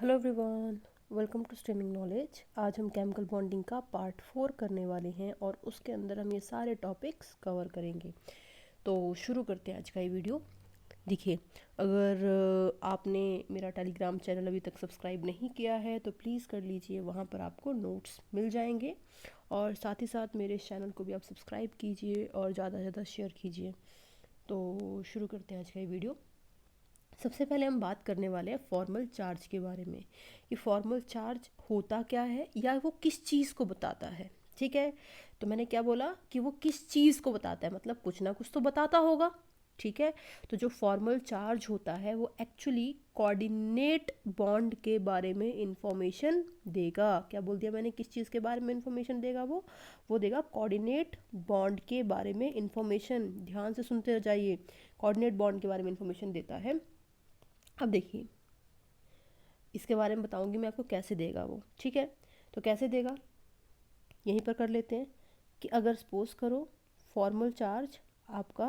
Hello everyone, welcome to streaming knowledge. आज हम chemical bonding का पार्ट 4 करने वाले हैं और उसके अंदर हम ये सारे टॉपिक्स कवर करेंगे। तो शुरू करते हैं आज का ये वीडियो। देखिए, अगर आपने मेरा टेलीग्राम चैनल अभी तक सब्सक्राइब नहीं किया है तो प्लीज़ कर लीजिए, वहाँ पर आपको नोट्स मिल जाएंगे। और साथ ही साथ मेरे इस चैनल को भी आप सब्सक्राइब कीजिए और ज़्यादा से ज़्यादा शेयर कीजिए। तो शुरू करते हैं आज का ये वीडियो। सबसे पहले हम बात करने वाले हैं फॉर्मल चार्ज के बारे में कि फॉर्मल चार्ज होता क्या है या वो किस चीज़ को बताता है। ठीक है, तो मैंने क्या बोला कि वो किस चीज़ को बताता है, मतलब कुछ ना कुछ तो बताता होगा। ठीक है, तो जो फॉर्मल चार्ज होता है वो एक्चुअली कोऑर्डिनेट बॉन्ड के बारे में इंफॉर्मेशन देगा। क्या बोल दिया मैंने, किस चीज़ के बारे में इंफॉर्मेशन देगा? वो देगा कोऑर्डिनेट बॉन्ड के बारे में इंफॉर्मेशन। ध्यान से सुनते जाइए, कोऑर्डिनेट बॉन्ड के बारे में इंफॉर्मेशन देता है। अब देखिए, इसके बारे में बताऊंगी मैं आपको कैसे देगा वो। ठीक है, तो कैसे देगा यहीं पर कर लेते हैं कि अगर सपोज करो फॉर्मल चार्ज आपका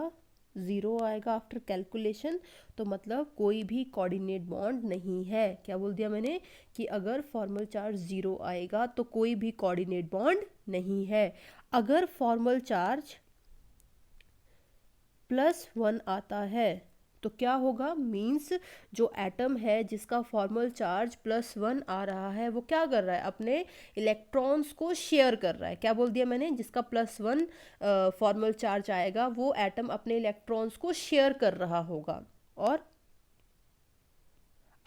ज़ीरो आएगा आफ्टर कैलकुलेशन, तो मतलब कोई भी कोऑर्डिनेट बॉन्ड नहीं है। क्या बोल दिया मैंने कि अगर फॉर्मल चार्ज ज़ीरो आएगा तो कोई भी कोऑर्डिनेट बॉन्ड नहीं है। अगर फॉर्मल चार्ज +1 आता है तो क्या होगा, मीन्स जो एटम है जिसका फॉर्मल चार्ज +1 आ रहा है वो क्या कर रहा है, अपने इलेक्ट्रॉन्स को शेयर कर रहा है। क्या बोल दिया मैंने, जिसका +1 फॉर्मल चार्ज आएगा वो एटम अपने इलेक्ट्रॉन्स को शेयर कर रहा होगा। और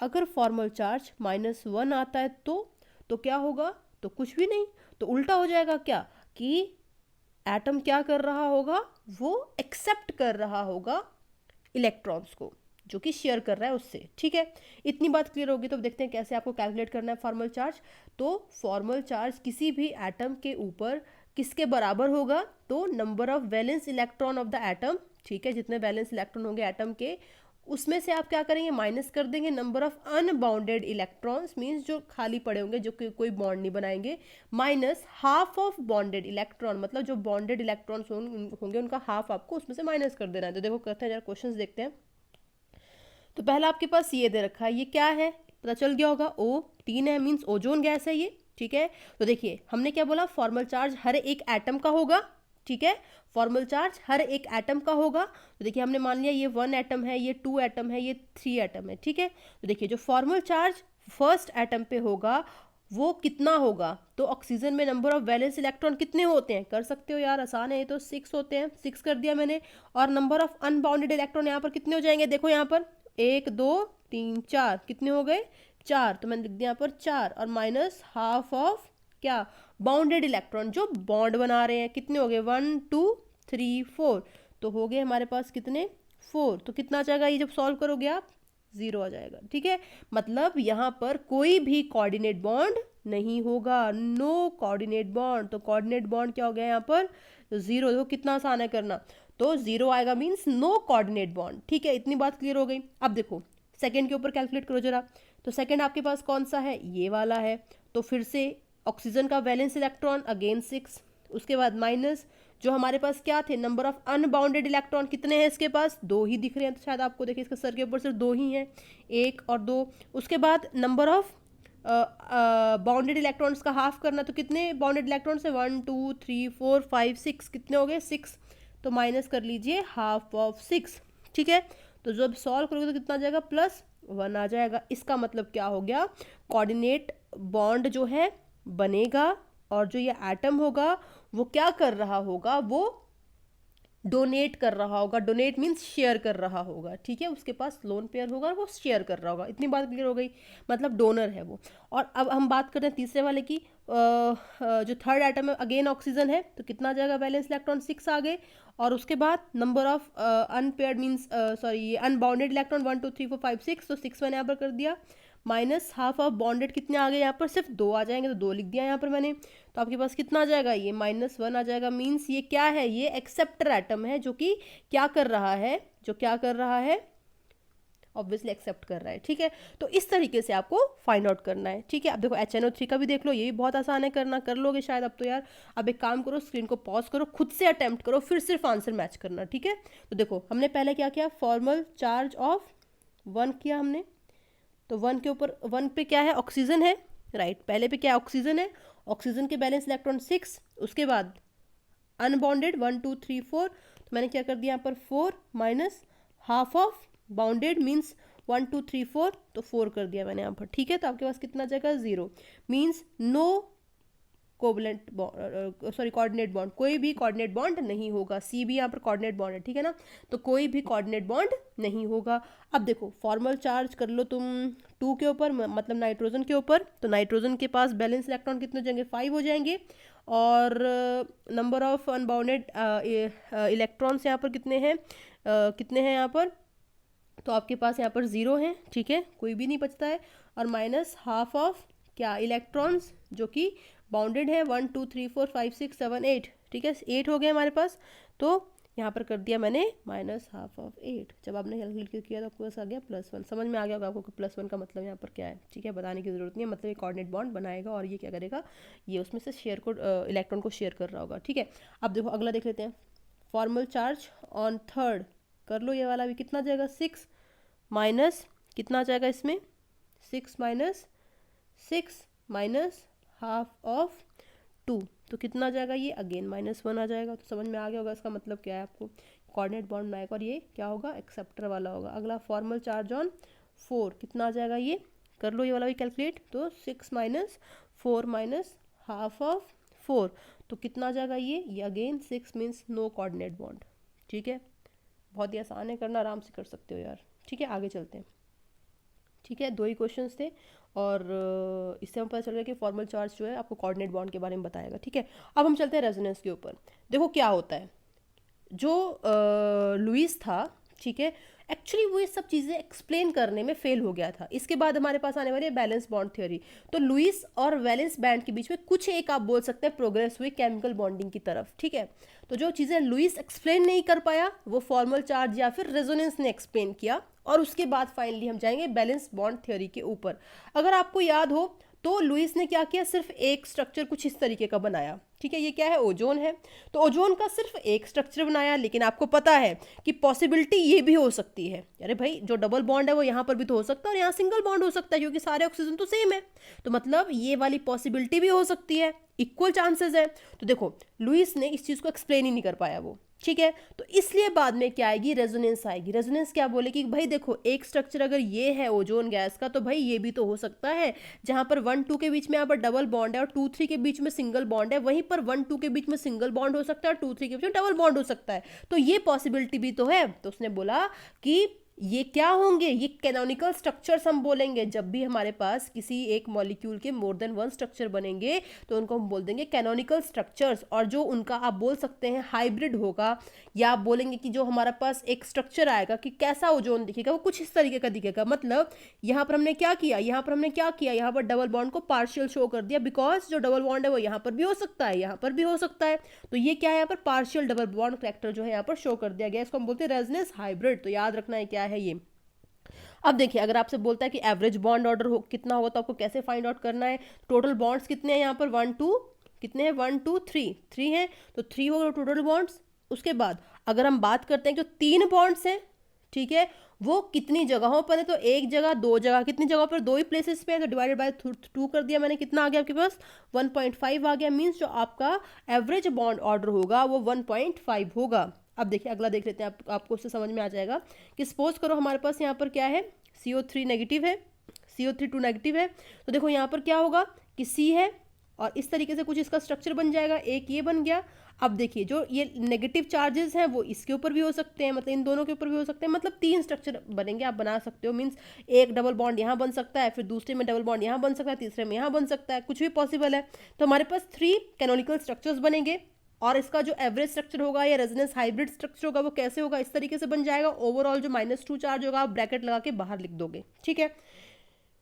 अगर फॉर्मल चार्ज -1 आता है तो क्या होगा, तो कुछ भी नहीं, तो उल्टा हो जाएगा क्या कि एटम क्या कर रहा होगा, वो एक्सेप्ट कर रहा होगा इलेक्ट्रॉन्स को जो कि शेयर कर रहा है उससे। ठीक है, इतनी बात क्लियर होगी। तो देखते हैं कैसे आपको कैलकुलेट करना है फॉर्मल चार्ज। तो फॉर्मल चार्ज किसी भी एटम के ऊपर किसके बराबर होगा, तो number of valence electron of the atom. ठीक है, जितने वैलेंस इलेक्ट्रॉन होंगे एटम के उसमें से आप क्या करेंगे, माइनस कर देंगे number of unbounded electrons, means जो खाली पड़े होंगे जो कोई बॉन्ड नहीं बनाएंगे, minus half of bonded electron, मतलब जो बॉन्डेड इलेक्ट्रॉन्स होंगे उनका हाफ आपको उसमें से माइनस कर देना है। तो देखो करते हैं जरा, क्वेश्चंस देखते हैं। तो पहला आपके पास ये दे रखा है, ये क्या है पता चल गया होगा, O3 है, मीन्स ओजोन गैस है ये। ठीक है, तो देखिए हमने क्या बोला, फॉर्मल चार्ज हर एक एटम का होगा। ठीक है, फॉर्मल चार्ज हर एक एटम का होगा। तो देखिए हमने मान लिया ये 1 एटम है, ये 2 एटम है, ये 3 एटम है। ठीक है, तो देखिए जो फॉर्मल चार्ज फर्स्ट एटम पे होगा वो कितना होगा, तो ऑक्सीजन में नंबर ऑफ वैलेंस इलेक्ट्रॉन कितने होते हैं, कर सकते हो यार, आसान है ये तो, 6 होते हैं, 6 कर दिया मैंने। और नंबर ऑफ अनबाउंडेड इलेक्ट्रॉन यहाँ पर कितने हो जाएंगे, देखो यहाँ पर 1 2 3 4 कितने हो गए, 4, तो मैंने लिख दिया यहाँ पर 4, और माइनस हाफ ऑफ क्या, बाउंडेड इलेक्ट्रॉन जो बॉन्ड बना रहे हैं, कितने हो गए, 1 2 3 4, तो हो गए हमारे पास कितने, 4। तो कितना आ जाएगा ये जब सॉल्व करोगे आप, 0 आ जाएगा। ठीक है, मतलब यहाँ पर कोई भी कोऑर्डिनेट बॉन्ड नहीं होगा, नो कोऑर्डिनेट बॉन्ड। तो कोऑर्डिनेट बॉन्ड क्या हो गया यहाँ पर, 0। देखो कितना आसान है करना, तो 0 आएगा मीन्स नो कोऑर्डिनेट बॉन्ड। ठीक है, इतनी बात क्लियर हो गई। अब देखो सेकंड के ऊपर कैलकुलेट करो जरा। तो सेकंड आपके पास कौन सा है, ये वाला है। तो फिर से ऑक्सीजन का वैलेंस इलेक्ट्रॉन अगेन 6, उसके बाद माइनस जो हमारे पास क्या थे, नंबर ऑफ अनबाउंडेड इलेक्ट्रॉन कितने हैं इसके पास, 2 ही दिख रहे हैं, तो शायद आपको देखिए इसके सर के ऊपर सिर्फ 2 ही हैं, 1 और 2। उसके बाद नंबर ऑफ बाउंडेड इलेक्ट्रॉन्स का हाफ करना, तो कितने बाउंडेड इलेक्ट्रॉन्स है, 1 2 3 4 5 6, कितने हो गए 6, तो माइनस कर लीजिए हाफ ऑफ 6। ठीक है, तो जब सॉल्व करोगे तो कितना आ जाएगा, +1 आ जाएगा। इसका मतलब क्या हो गया, कोऑर्डिनेट बॉन्ड जो है बनेगा और जो ये एटम होगा वो क्या कर रहा होगा, वो डोनेट कर रहा होगा। डोनेट मीन्स शेयर कर रहा होगा। ठीक है, उसके पास लोन पेयर होगा और वो शेयर कर रहा होगा। इतनी बात क्लियर हो गई, मतलब डोनर है वो। और अब हम बात करते हैं तीसरे वाले की। जो थर्ड आइटम है अगेन ऑक्सीजन है, तो कितना आ जाएगा, बैलेंस इलेक्ट्रॉन 6 आ गए। और उसके बाद number of unpaired means sorry ये अनबाउंडेड इलेक्ट्रॉन 1 2 3 4 5 6, तो 6 मैंने यहाँ पर कर दिया, माइनस हाफ ऑफ बॉन्डेड कितने आ गए यहाँ पर, सिर्फ 2 आ जाएंगे, तो 2 लिख दिया यहाँ पर मैंने। तो आपके पास कितना आ जाएगा, ये -1 आ जाएगा। मीन्स ये क्या है, ये एक्सेप्टर एटम है जो कि क्या कर रहा है, जो क्या कर रहा है, ऑब्वियसली एक्सेप्ट कर रहा है। ठीक है, तो इस तरीके से आपको फाइंड आउट करना है। ठीक है, अब देखो HNO3 का भी देख लो, ये भी बहुत आसान है करना, कर लोगे शायद अब तो यार। अब एक काम करो, स्क्रीन को पॉज करो, खुद से अटेम्प्ट करो, फिर सिर्फ आंसर मैच करना। ठीक है, तो देखो हमने पहले क्या किया, फॉर्मल चार्ज ऑफ 1 किया हमने, तो 1 के ऊपर 1 पे क्या है, ऑक्सीजन है, राइट। पहले पे क्या है, ऑक्सीजन है, ऑक्सीजन के बैलेंस इलेक्ट्रॉन 6, उसके बाद अनबॉन्डेड 1 2 3 4, तो मैंने क्या कर दिया यहाँ पर 4 minus half of bounded means 1 2 3 4, तो 4 कर दिया मैंने यहाँ पर, ठीक है। तो आपके पास कितना जाएगा, 0, means no covalent bond, sorry coordinate bond, कोई भी कोऑर्डिनेट बॉन्ड नहीं होगा। सी भी यहाँ पर कोऑर्डिनेट बॉन्ड है, ठीक है ना, तो कोई भी कोऑर्डिनेट बॉन्ड नहीं होगा। अब देखो फॉर्मल चार्ज कर लो तुम 2 के ऊपर, मतलब नाइट्रोजन के ऊपर, तो नाइट्रोजन के पास बैलेंस इलेक्ट्रॉन कितने हो जाएंगे, 5 हो जाएंगे, और नंबर ऑफ अनबाउंडेड इलेक्ट्रॉन्स यहाँ पर कितने हैं, कितने हैं यहाँ पर, तो आपके पास यहाँ पर 0 है, ठीक है, कोई भी नहीं बचता है, और माइनस हाफ ऑफ क्या, इलेक्ट्रॉन्स जो कि बाउंडेड है 1 2 3 4 5 6 7 8, ठीक है, 8 हो गए हमारे पास, तो यहाँ पर कर दिया मैंने माइनस हाफ ऑफ 8। जब आपने कैलकुलेट किया तो आपको बस आ गया +1, समझ में आ गया होगा आपको कि +1 का मतलब यहाँ पर क्या है, ठीक है, बताने की जरूरत नहीं है, मतलब ये कोऑर्डिनेट बॉन्ड बनाएगा और ये क्या करेगा, ये उसमें से शेयर को इलेक्ट्रॉन को शेयर कर रहा होगा, ठीक है। अब देखो अगला देख लेते हैं, फॉर्मल चार्ज ऑन थर्ड, कर लो ये वाला भी, कितना जाएगा, 6 माइनस कितना जाएगा इसमें, 6 माइनस हाफ ऑफ 2, तो कितना जाएगा ये, अगेन -1 आ जाएगा। तो समझ में आ गया होगा इसका मतलब क्या है, आपको कोऑर्डिनेट बॉन्ड बनाएगा और ये क्या होगा, एक्सेप्टर वाला होगा। अगला फॉर्मल चार्ज ऑन 4, कितना आ जाएगा ये, कर लो ये वाला भी कैलकुलेट, तो 6 माइनस 4 माइनस हाफ ऑफ 4, तो कितना आ जाएगा ये again 6 means no coordinate bond, ठीक है। बहुत ही आसान है करना, आराम से कर सकते हो यार, ठीक है। आगे चलते हैं, ठीक है, 2 ही क्वेश्चंस थे और इससे हम पता चल गया कि फॉर्मल चार्ज जो है आपको कोऑर्डिनेट बॉन्ड के बारे में बताएगा, ठीक है। अब हम चलते हैं रेजोनेंस के ऊपर। देखो क्या होता है, जो लुईस था, ठीक है, एक्चुअली वो ये सब चीज़ें एक्सप्लेन करने में फेल हो गया था। इसके बाद हमारे पास आने वाली है बैलेंस बॉन्ड थ्योरी। तो लुईस और वैलेंस बैंड के बीच में कुछ एक आप बोल सकते हैं प्रोग्रेस हुई केमिकल बॉन्डिंग की तरफ, ठीक है। तो जो चीज़ें लुईस एक्सप्लेन नहीं कर पाया वो फॉर्मल चार्ज या फिर रेजोनेंस ने एक्सप्लेन किया, और उसके बाद फाइनली हम जाएंगे बैलेंस बॉन्ड थ्योरी के ऊपर। अगर आपको याद हो तो लुईस ने क्या किया, सिर्फ एक स्ट्रक्चर कुछ इस तरीके का बनाया, ठीक है, ये क्या है, ओजोन है, तो ओजोन का सिर्फ एक स्ट्रक्चर बनाया, लेकिन आपको पता है कि पॉसिबिलिटी ये भी हो सकती है, अरे भाई जो डबल बॉन्ड है वो यहाँ पर भी तो हो सकता है और यहाँ सिंगल बॉन्ड हो सकता है, क्योंकि सारे ऑक्सीजन तो सेम है, तो मतलब ये वाली पॉसिबिलिटी भी हो सकती है, इक्वल चांसेस है। तो देखो लुईस ने इस चीज़ को एक्सप्लेन ही नहीं कर पाया वो, ठीक है, तो इसलिए बाद में क्या आएगी, रेजोनेंस आएगी। रेजोनेंस क्या बोलेगी, भाई देखो एक स्ट्रक्चर अगर ये है ओजोन गैस का, तो भाई ये भी तो हो सकता है, जहां पर 1 2 के बीच में यहाँ पर डबल बॉन्ड है और 2 3 के बीच में सिंगल बॉन्ड है, वहीं पर 1 2 के बीच में सिंगल बॉन्ड हो सकता है और 2 3 के बीच में डबल बॉन्ड हो सकता है, तो ये पॉसिबिलिटी भी तो है। तो उसने बोला कि ये क्या होंगे, ये कैनोनिकल स्ट्रक्चर्स हम बोलेंगे, जब भी हमारे पास किसी एक मॉलिक्यूल के मोर देन 1 स्ट्रक्चर बनेंगे तो उनको हम बोल देंगे कैनोनिकल स्ट्रक्चर्स, और जो उनका आप बोल सकते हैं हाइब्रिड होगा, या आप बोलेंगे कि जो हमारे पास एक स्ट्रक्चर आएगा कि कैसा ओजोन दिखेगा, वो कुछ इस तरीके का दिखेगा। मतलब यहाँ पर हमने क्या किया, यहाँ पर डबल बॉन्ड को पार्शियल शो कर दिया, बिकॉज जो डबल बॉन्ड है वो यहाँ पर भी हो सकता है, यहाँ पर भी हो सकता है, तो ये क्या है, यहाँ पर पार्शियल डबल बॉन्ड कैरेक्टर जो है यहाँ पर शो कर दिया गया, इसको हम बोलते हैं रेजोनेंस हाइब्रिड। तो याद रखना है क्या है ये। अब देखिए अगर आपसे बोलता है कि एवरेज बॉन्ड ऑर्डर हो कितना होगा, तो आपको कैसे फाइंड आउट करना है, टोटल बॉन्ड्स कितने हैं यहाँ पर, 1 2 कितने हैं, 1 2 3 हैं, तो 3 होगा टोटल बॉन्ड्स। उसके बाद अगर हम बात करते हैं जो 3 बॉन्ड्स हैं, ठीक है, वो कितनी जगहों पर है, तो एक जगह, 2 जगह, कितनी जगहों पर, 2 ही प्लेसेस पे है, तो डिवाइडेड बाय 2 कर दिया मैंने, कितना आ गया आपके पास, 1.5 आ गया, मीन्स जो आपका एवरेज बॉन्ड ऑर्डर होगा वो 1.5 होगा। अब देखिए अगला देख लेते हैं, आपको उससे समझ में आ जाएगा कि सपोज करो हमारे पास यहाँ पर क्या है, CO3 नेगेटिव है, CO3 2 नेगेटिव है, तो देखो यहाँ पर क्या होगा कि C है और इस तरीके से कुछ इसका स्ट्रक्चर बन जाएगा, एक ये बन गया। अब देखिए जो ये नेगेटिव चार्जेस हैं वो इसके ऊपर भी हो सकते हैं, मतलब इन दोनों के ऊपर भी हो सकते हैं, मतलब 3 स्ट्रक्चर बनेंगे, आप बना सकते हो, मीन्स एक डबल बॉन्ड यहाँ बन सकता है, फिर दूसरे में डबल बॉन्ड यहाँ बन सकता है, तीसरे में यहाँ बन सकता है, कुछ भी पॉसिबल है। तो हमारे पास 3 कैनोनिकल स्ट्रक्चर्स बनेंगे, और इसका जो एवरेज स्ट्रक्चर होगा या रेजोनेंस हाइब्रिड स्ट्रक्चर होगा वो कैसे होगा, इस तरीके से बन जाएगा। ओवरऑल जो -2 चार्ज होगा आप ब्रैकेट लगा के बाहर लिख दोगे, ठीक है।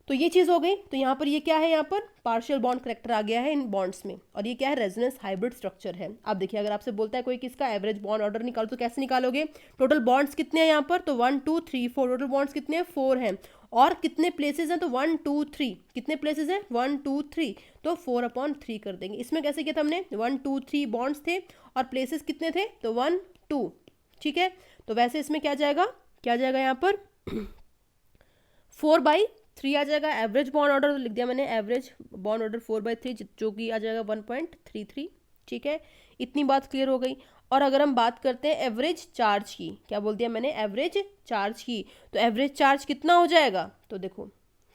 तो ये चीज़ हो गई। तो यहाँ पर ये क्या है, यहाँ पर पार्शियल बॉन्ड करेक्टर आ गया है इन बॉन्ड्स में, और ये क्या है, रेजोनेंस हाइब्रिड स्ट्रक्चर है। अब देखिए अगर आपसे बोलता है कोई किसका एवरेज बॉन्ड ऑर्डर निकालो, तो कैसे निकालोगे, टोटल बॉन्ड्स कितने हैं यहाँ पर, तो 1 2 3 4, टोटल बॉन्ड्स कितने हैं, 4 हैं, और कितने प्लेसेस हैं, तो 1 2 3, कितने प्लेसेस हैं, 1 2 3, तो 4/3 कर देंगे। इसमें कैसे किया था हमने, 1 2 3 बॉन्ड्स थे और प्लेसेस कितने थे, तो 1 2, ठीक है। तो वैसे इसमें क्या जाएगा यहाँ पर 4/3 3 आ जाएगा। एवरेज बॉन्ड ऑर्डर तो लिख दिया मैंने, एवरेज बॉन्ड ऑर्डर 4/3 जो कि आ जाएगा 1.33। ठीक है, इतनी बात क्लियर हो गई। और अगर हम बात करते हैं एवरेज चार्ज की, क्या बोल दिया मैंने, एवरेज चार्ज की, तो एवरेज चार्ज कितना हो जाएगा, तो देखो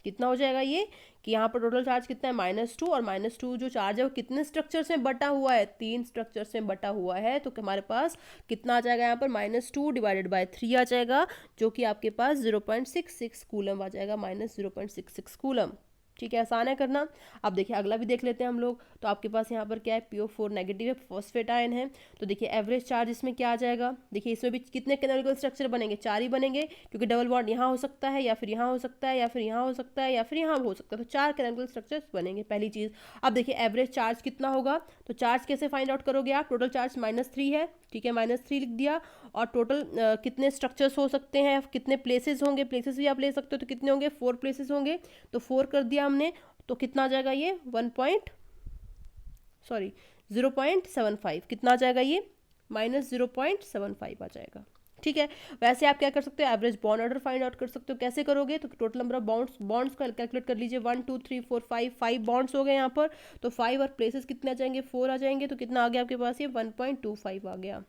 कितना हो जाएगा ये, कि यहाँ पर टोटल चार्ज कितना है -2, और -2 जो चार्ज है वो कितने स्ट्रक्चर्स में बटा हुआ है, 3 स्ट्रक्चर्स में बटा हुआ है। तो हमारे पास कितना आ जाएगा यहाँ पर, -2 / 3 आ जाएगा, जो कि आपके पास 0.66 कूलम आ जाएगा, -0.66 कूलम। ठीक है, आसान है करना। अब देखिए अगला भी देख लेते हैं हम लोग। तो आपके पास यहाँ पर क्या है, PO4 नेगेटिव है, फॉस्फेट आयन है। तो देखिए एवरेज चार्ज इसमें क्या आ जाएगा, देखिए इसमें भी कितने कैनोनिकल स्ट्रक्चर बनेंगे, 4 ही बनेंगे, क्योंकि डबल बॉन्ड यहाँ हो सकता है, या फिर यहाँ हो सकता है, या फिर यहाँ हो सकता है, या फिर यहाँ हो सकता है। तो 4 कैनोनिकल स्ट्रक्चर्स बनेंगे, पहली चीज़। अब देखिए एवरेज चार्ज कितना होगा, तो चार्ज कैसे फाइंड आउट करोगे आप, टोटल चार्ज -3 है, ठीक है, -3 लिख दिया। और टोटल कितने स्ट्रक्चर्स हो सकते हैं, कितने प्लेसेस होंगे, प्लेसेस भी आप ले सकते हो, तो कितने होंगे, 4 प्लेसेस होंगे। तो 4 कर दिया हमने, तो कितना आ जाएगा ये 0.75, कितना आ जाएगा ये, -0.75 आ जाएगा। ठीक है, वैसे आप क्या कर सकते हो, average bond order find out कर सकते हो। कैसे करोगे, तो टोटल नंबर ऑफ बॉन्ड्स को कैलकुलेट कर लीजिए, 1 2 3 4 5 बॉन्ड्स हो गए यहाँ पर। तो 5 और प्लेसेस कितने आ जाएंगे, 4 आ जाएंगे। तो कितना आ गया आपके पास, ये 1.25 आ गया।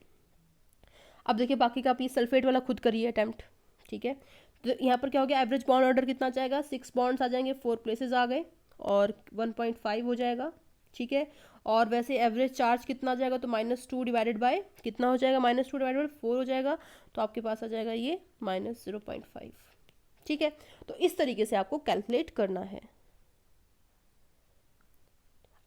अब देखिए बाकी का आप ये सल्फेट वाला खुद करिए अटेम्प्ट। ठीक है, तो यहाँ पर क्या हो गया, एवरेज बॉन्ड ऑर्डर कितना जाएगा, 6 बॉन्ड्स आ जाएंगे, 4 प्लेसेस आ गए, और 1.5 हो जाएगा। ठीक है, और वैसे एवरेज चार्ज कितना आ जाएगा, तो -2 / कितना हो जाएगा, -2 / 4 हो जाएगा। तो आपके पास आ जाएगा ये -0.5। ठीक है, तो इस तरीके से आपको कैलकुलेट करना है।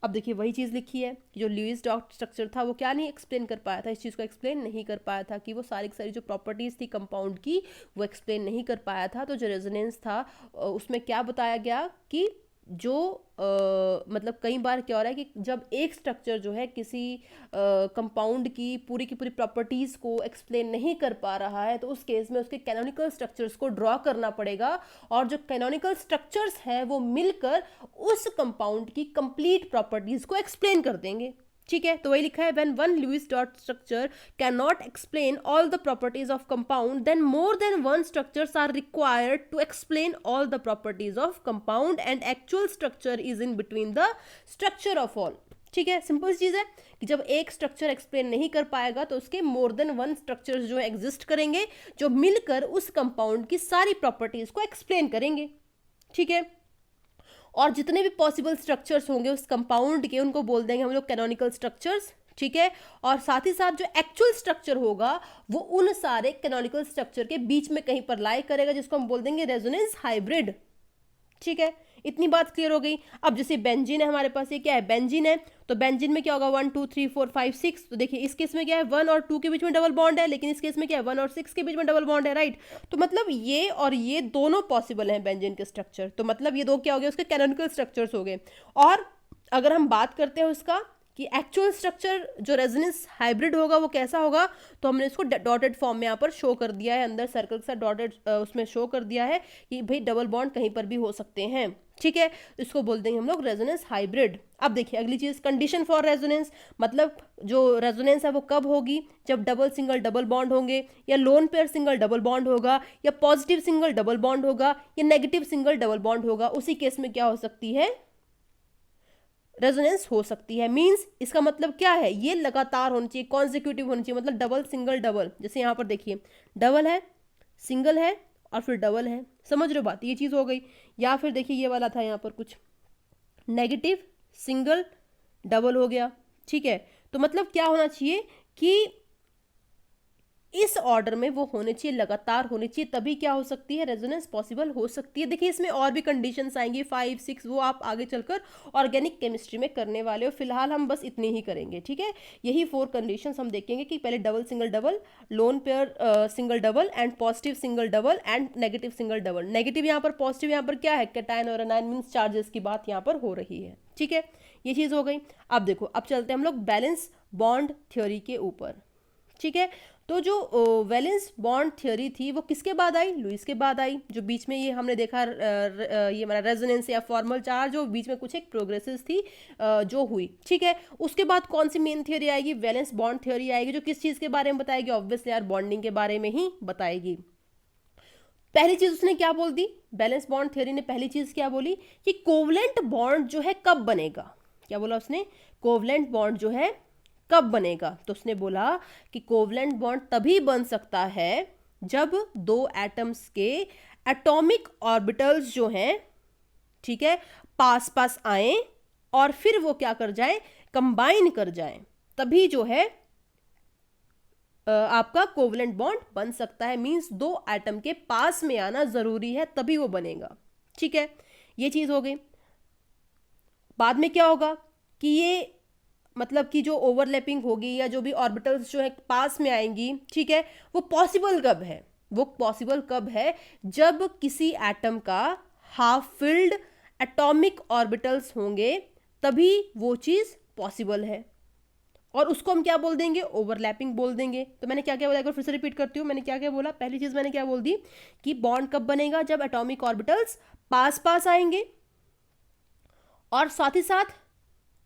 अब देखिए वही चीज़ लिखी है कि जो ल्यूइस डॉट स्ट्रक्चर था वो क्या नहीं एक्सप्लेन कर पाया था, इस चीज़ को एक्सप्लेन नहीं कर पाया था, कि वो सारी की सारी जो प्रॉपर्टीज़ थी कंपाउंड की वो एक्सप्लेन नहीं कर पाया था। तो जो रेजोनेंस था उसमें क्या बताया गया कि जो मतलब कई बार क्या हो रहा है कि जब एक स्ट्रक्चर जो है किसी कंपाउंड की पूरी प्रॉपर्टीज़ को एक्सप्लेन नहीं कर पा रहा है, तो उस केस में उसके कैनोनिकल स्ट्रक्चर्स को ड्रॉ करना पड़ेगा, और जो कैनोनिकल स्ट्रक्चर्स हैं वो मिलकर उस कंपाउंड की कंप्लीट प्रॉपर्टीज़ को एक्सप्लेन कर देंगे। ठीक है, तो वही लिखा है, when one Lewis dot structure cannot explain all the properties of compound, then more than one structures are required to explain all the properties of compound, and actual structure is in between the structure of all. ठीक है, simple चीज़ है कि जब एक structure explain नहीं कर पाएगा तो उसके मोर देन वन स्ट्रक्चर्स जो एग्जिस्ट करेंगे, जो मिलकर उस कंपाउंड की सारी प्रॉपर्टीज को एक्सप्लेन करेंगे। ठीक है, और जितने भी पॉसिबल स्ट्रक्चर्स होंगे उस कंपाउंड के, उनको बोल देंगे हम लोग कैनोनिकल स्ट्रक्चर्स। ठीक है, और साथ ही साथ जो एक्चुअल स्ट्रक्चर होगा वो उन सारे कैनोनिकल स्ट्रक्चर के बीच में कहीं पर लाई करेगा, जिसको हम बोल देंगे रेजोनेंस हाइब्रिड। ठीक है, इतनी बात क्लियर हो गई। अब जैसे बेंजीन है हमारे पास, ये क्या है, बेंजीन है, तो बेंजीन में क्या होगा, 1 2 3 4 5 6। तो देखिए इस केस में क्या है, 1 और 2 के बीच में डबल बॉन्ड है, लेकिन इस केस में क्या है, 1 और 6 के बीच में डबल बॉन्ड है, राइट। तो मतलब ये और ये दोनों पॉसिबल हैं बेंजीन के स्ट्रक्चर, तो मतलब ये दो क्या हो गए, उसके कैनोनिकल स्ट्रक्चर्स हो गए। और अगर हम बात करते हैं उसका कि एक्चुअल स्ट्रक्चर जो रेजोनेंस हाइब्रिड होगा वो कैसा होगा, तो हमने इसको डॉटेड फॉर्म में यहाँ पर शो कर दिया है, अंदर सर्कल के साथ डॉटेड उसमें शो कर दिया है कि भाई डबल बॉन्ड कहीं पर भी हो सकते हैं। ठीक है, इसको बोल देंगे हम लोग रेजोनेंस हाइब्रिड। अब देखिए अगली चीज, कंडीशन फॉर रेजोनेंस, मतलब जो रेजोनेंस है वो कब होगी, जब डबल सिंगल डबल बॉन्ड होंगे, या lone pair single double bond होगा, या पॉजिटिव सिंगल डबल बॉन्ड होगा, या नेगेटिव सिंगल डबल बॉन्ड होगा। उसी केस में क्या हो सकती है, रेजोनेंस हो सकती है। मींस इसका मतलब क्या है, ये लगातार होनी चाहिए, कॉन्जिक्यूटिव होनी चाहिए, मतलब डबल सिंगल डबल। जैसे यहाँ पर देखिए डबल है, सिंगल है, और फिर डबल है, समझ रहे हो बात, ये चीज़ हो गई। या फिर देखिए ये वाला था यहाँ पर कुछ नेगेटिव सिंगल डबल हो गया। ठीक है, तो मतलब क्या होना चाहिए कि इस ऑर्डर में वो होने चाहिए, लगातार होने चाहिए, तभी क्या हो सकती है, रेजोनेंस पॉसिबल हो सकती है। देखिए इसमें और भी कंडीशंस आएंगी 5 6, वो आप आगे चलकर ऑर्गेनिक केमिस्ट्री में करने वाले हो, फिलहाल हम बस इतनी ही करेंगे। ठीक है, यही 4 कंडीशंस हम देखेंगे कि पहले double single double, lone pair single double, and positive single double, and negative single double. Negative यहाँ पर, पॉजिटिव यहाँ पर क्या है, कैटायन और एनायन मींस चार्जेस की बात यहाँ पर हो रही है। ठीक है, ये चीज़ हो गई। अब देखो, अब चलते हैं हम लोग बैलेंस बॉन्ड थ्योरी के ऊपर। ठीक है, तो जो वैलेंस बॉन्ड थ्योरी थी वो किसके बाद आई, लुईस के बाद आई। जो बीच में ये हमने देखा ये हमारा रेजोनेंस या फॉर्मल चार्ज, जो बीच में कुछ एक प्रोग्रेसेस थी जो हुई। ठीक है, उसके बाद कौन सी मेन थ्योरी आएगी, वैलेंस बॉन्ड थ्योरी आएगी, जो किस चीज़ के बारे में बताएगी, ऑब्वियसली यार बॉन्डिंग के बारे में ही बताएगी। पहली चीज उसने क्या बोल दी, बैलेंस बॉन्ड थ्योरी ने पहली चीज क्या बोली कि कोवलेंट बॉन्ड जो है कब बनेगा, क्या बोला उसने, कोवलेंट बॉन्ड जो है कब बनेगा, तो उसने बोला कि कोवलेंट बॉन्ड तभी बन सकता है जब दो एटम्स के एटॉमिक ऑर्बिटल्स जो हैं, ठीक है, पास पास आए और फिर वो क्या कर जाए, कंबाइन कर जाए, तभी जो है आपका कोवलेंट बॉन्ड बन सकता है। मींस दो एटम के पास में आना जरूरी है तभी वो बनेगा, ठीक है, ये चीज हो गई। बाद में क्या होगा कि ये मतलब कि जो ओवरलैपिंग होगी या जो भी ऑर्बिटल्स जो है पास में आएंगी, ठीक है, वो पॉसिबल कब है, वो पॉसिबल कब है, जब किसी एटम का हाफ फिल्ड एटॉमिक ऑर्बिटल्स होंगे तभी वो चीज पॉसिबल है, और उसको हम क्या बोल देंगे, ओवरलैपिंग बोल देंगे। तो मैंने क्या क्या बोला, एक बार फिर से रिपीट करती हूँ, मैंने क्या क्या बोला, पहली चीज मैंने क्या बोल दी कि बॉन्ड कब बनेगा, जब एटॉमिक ऑर्बिटल्स पास पास आएंगे, और साथ ही साथ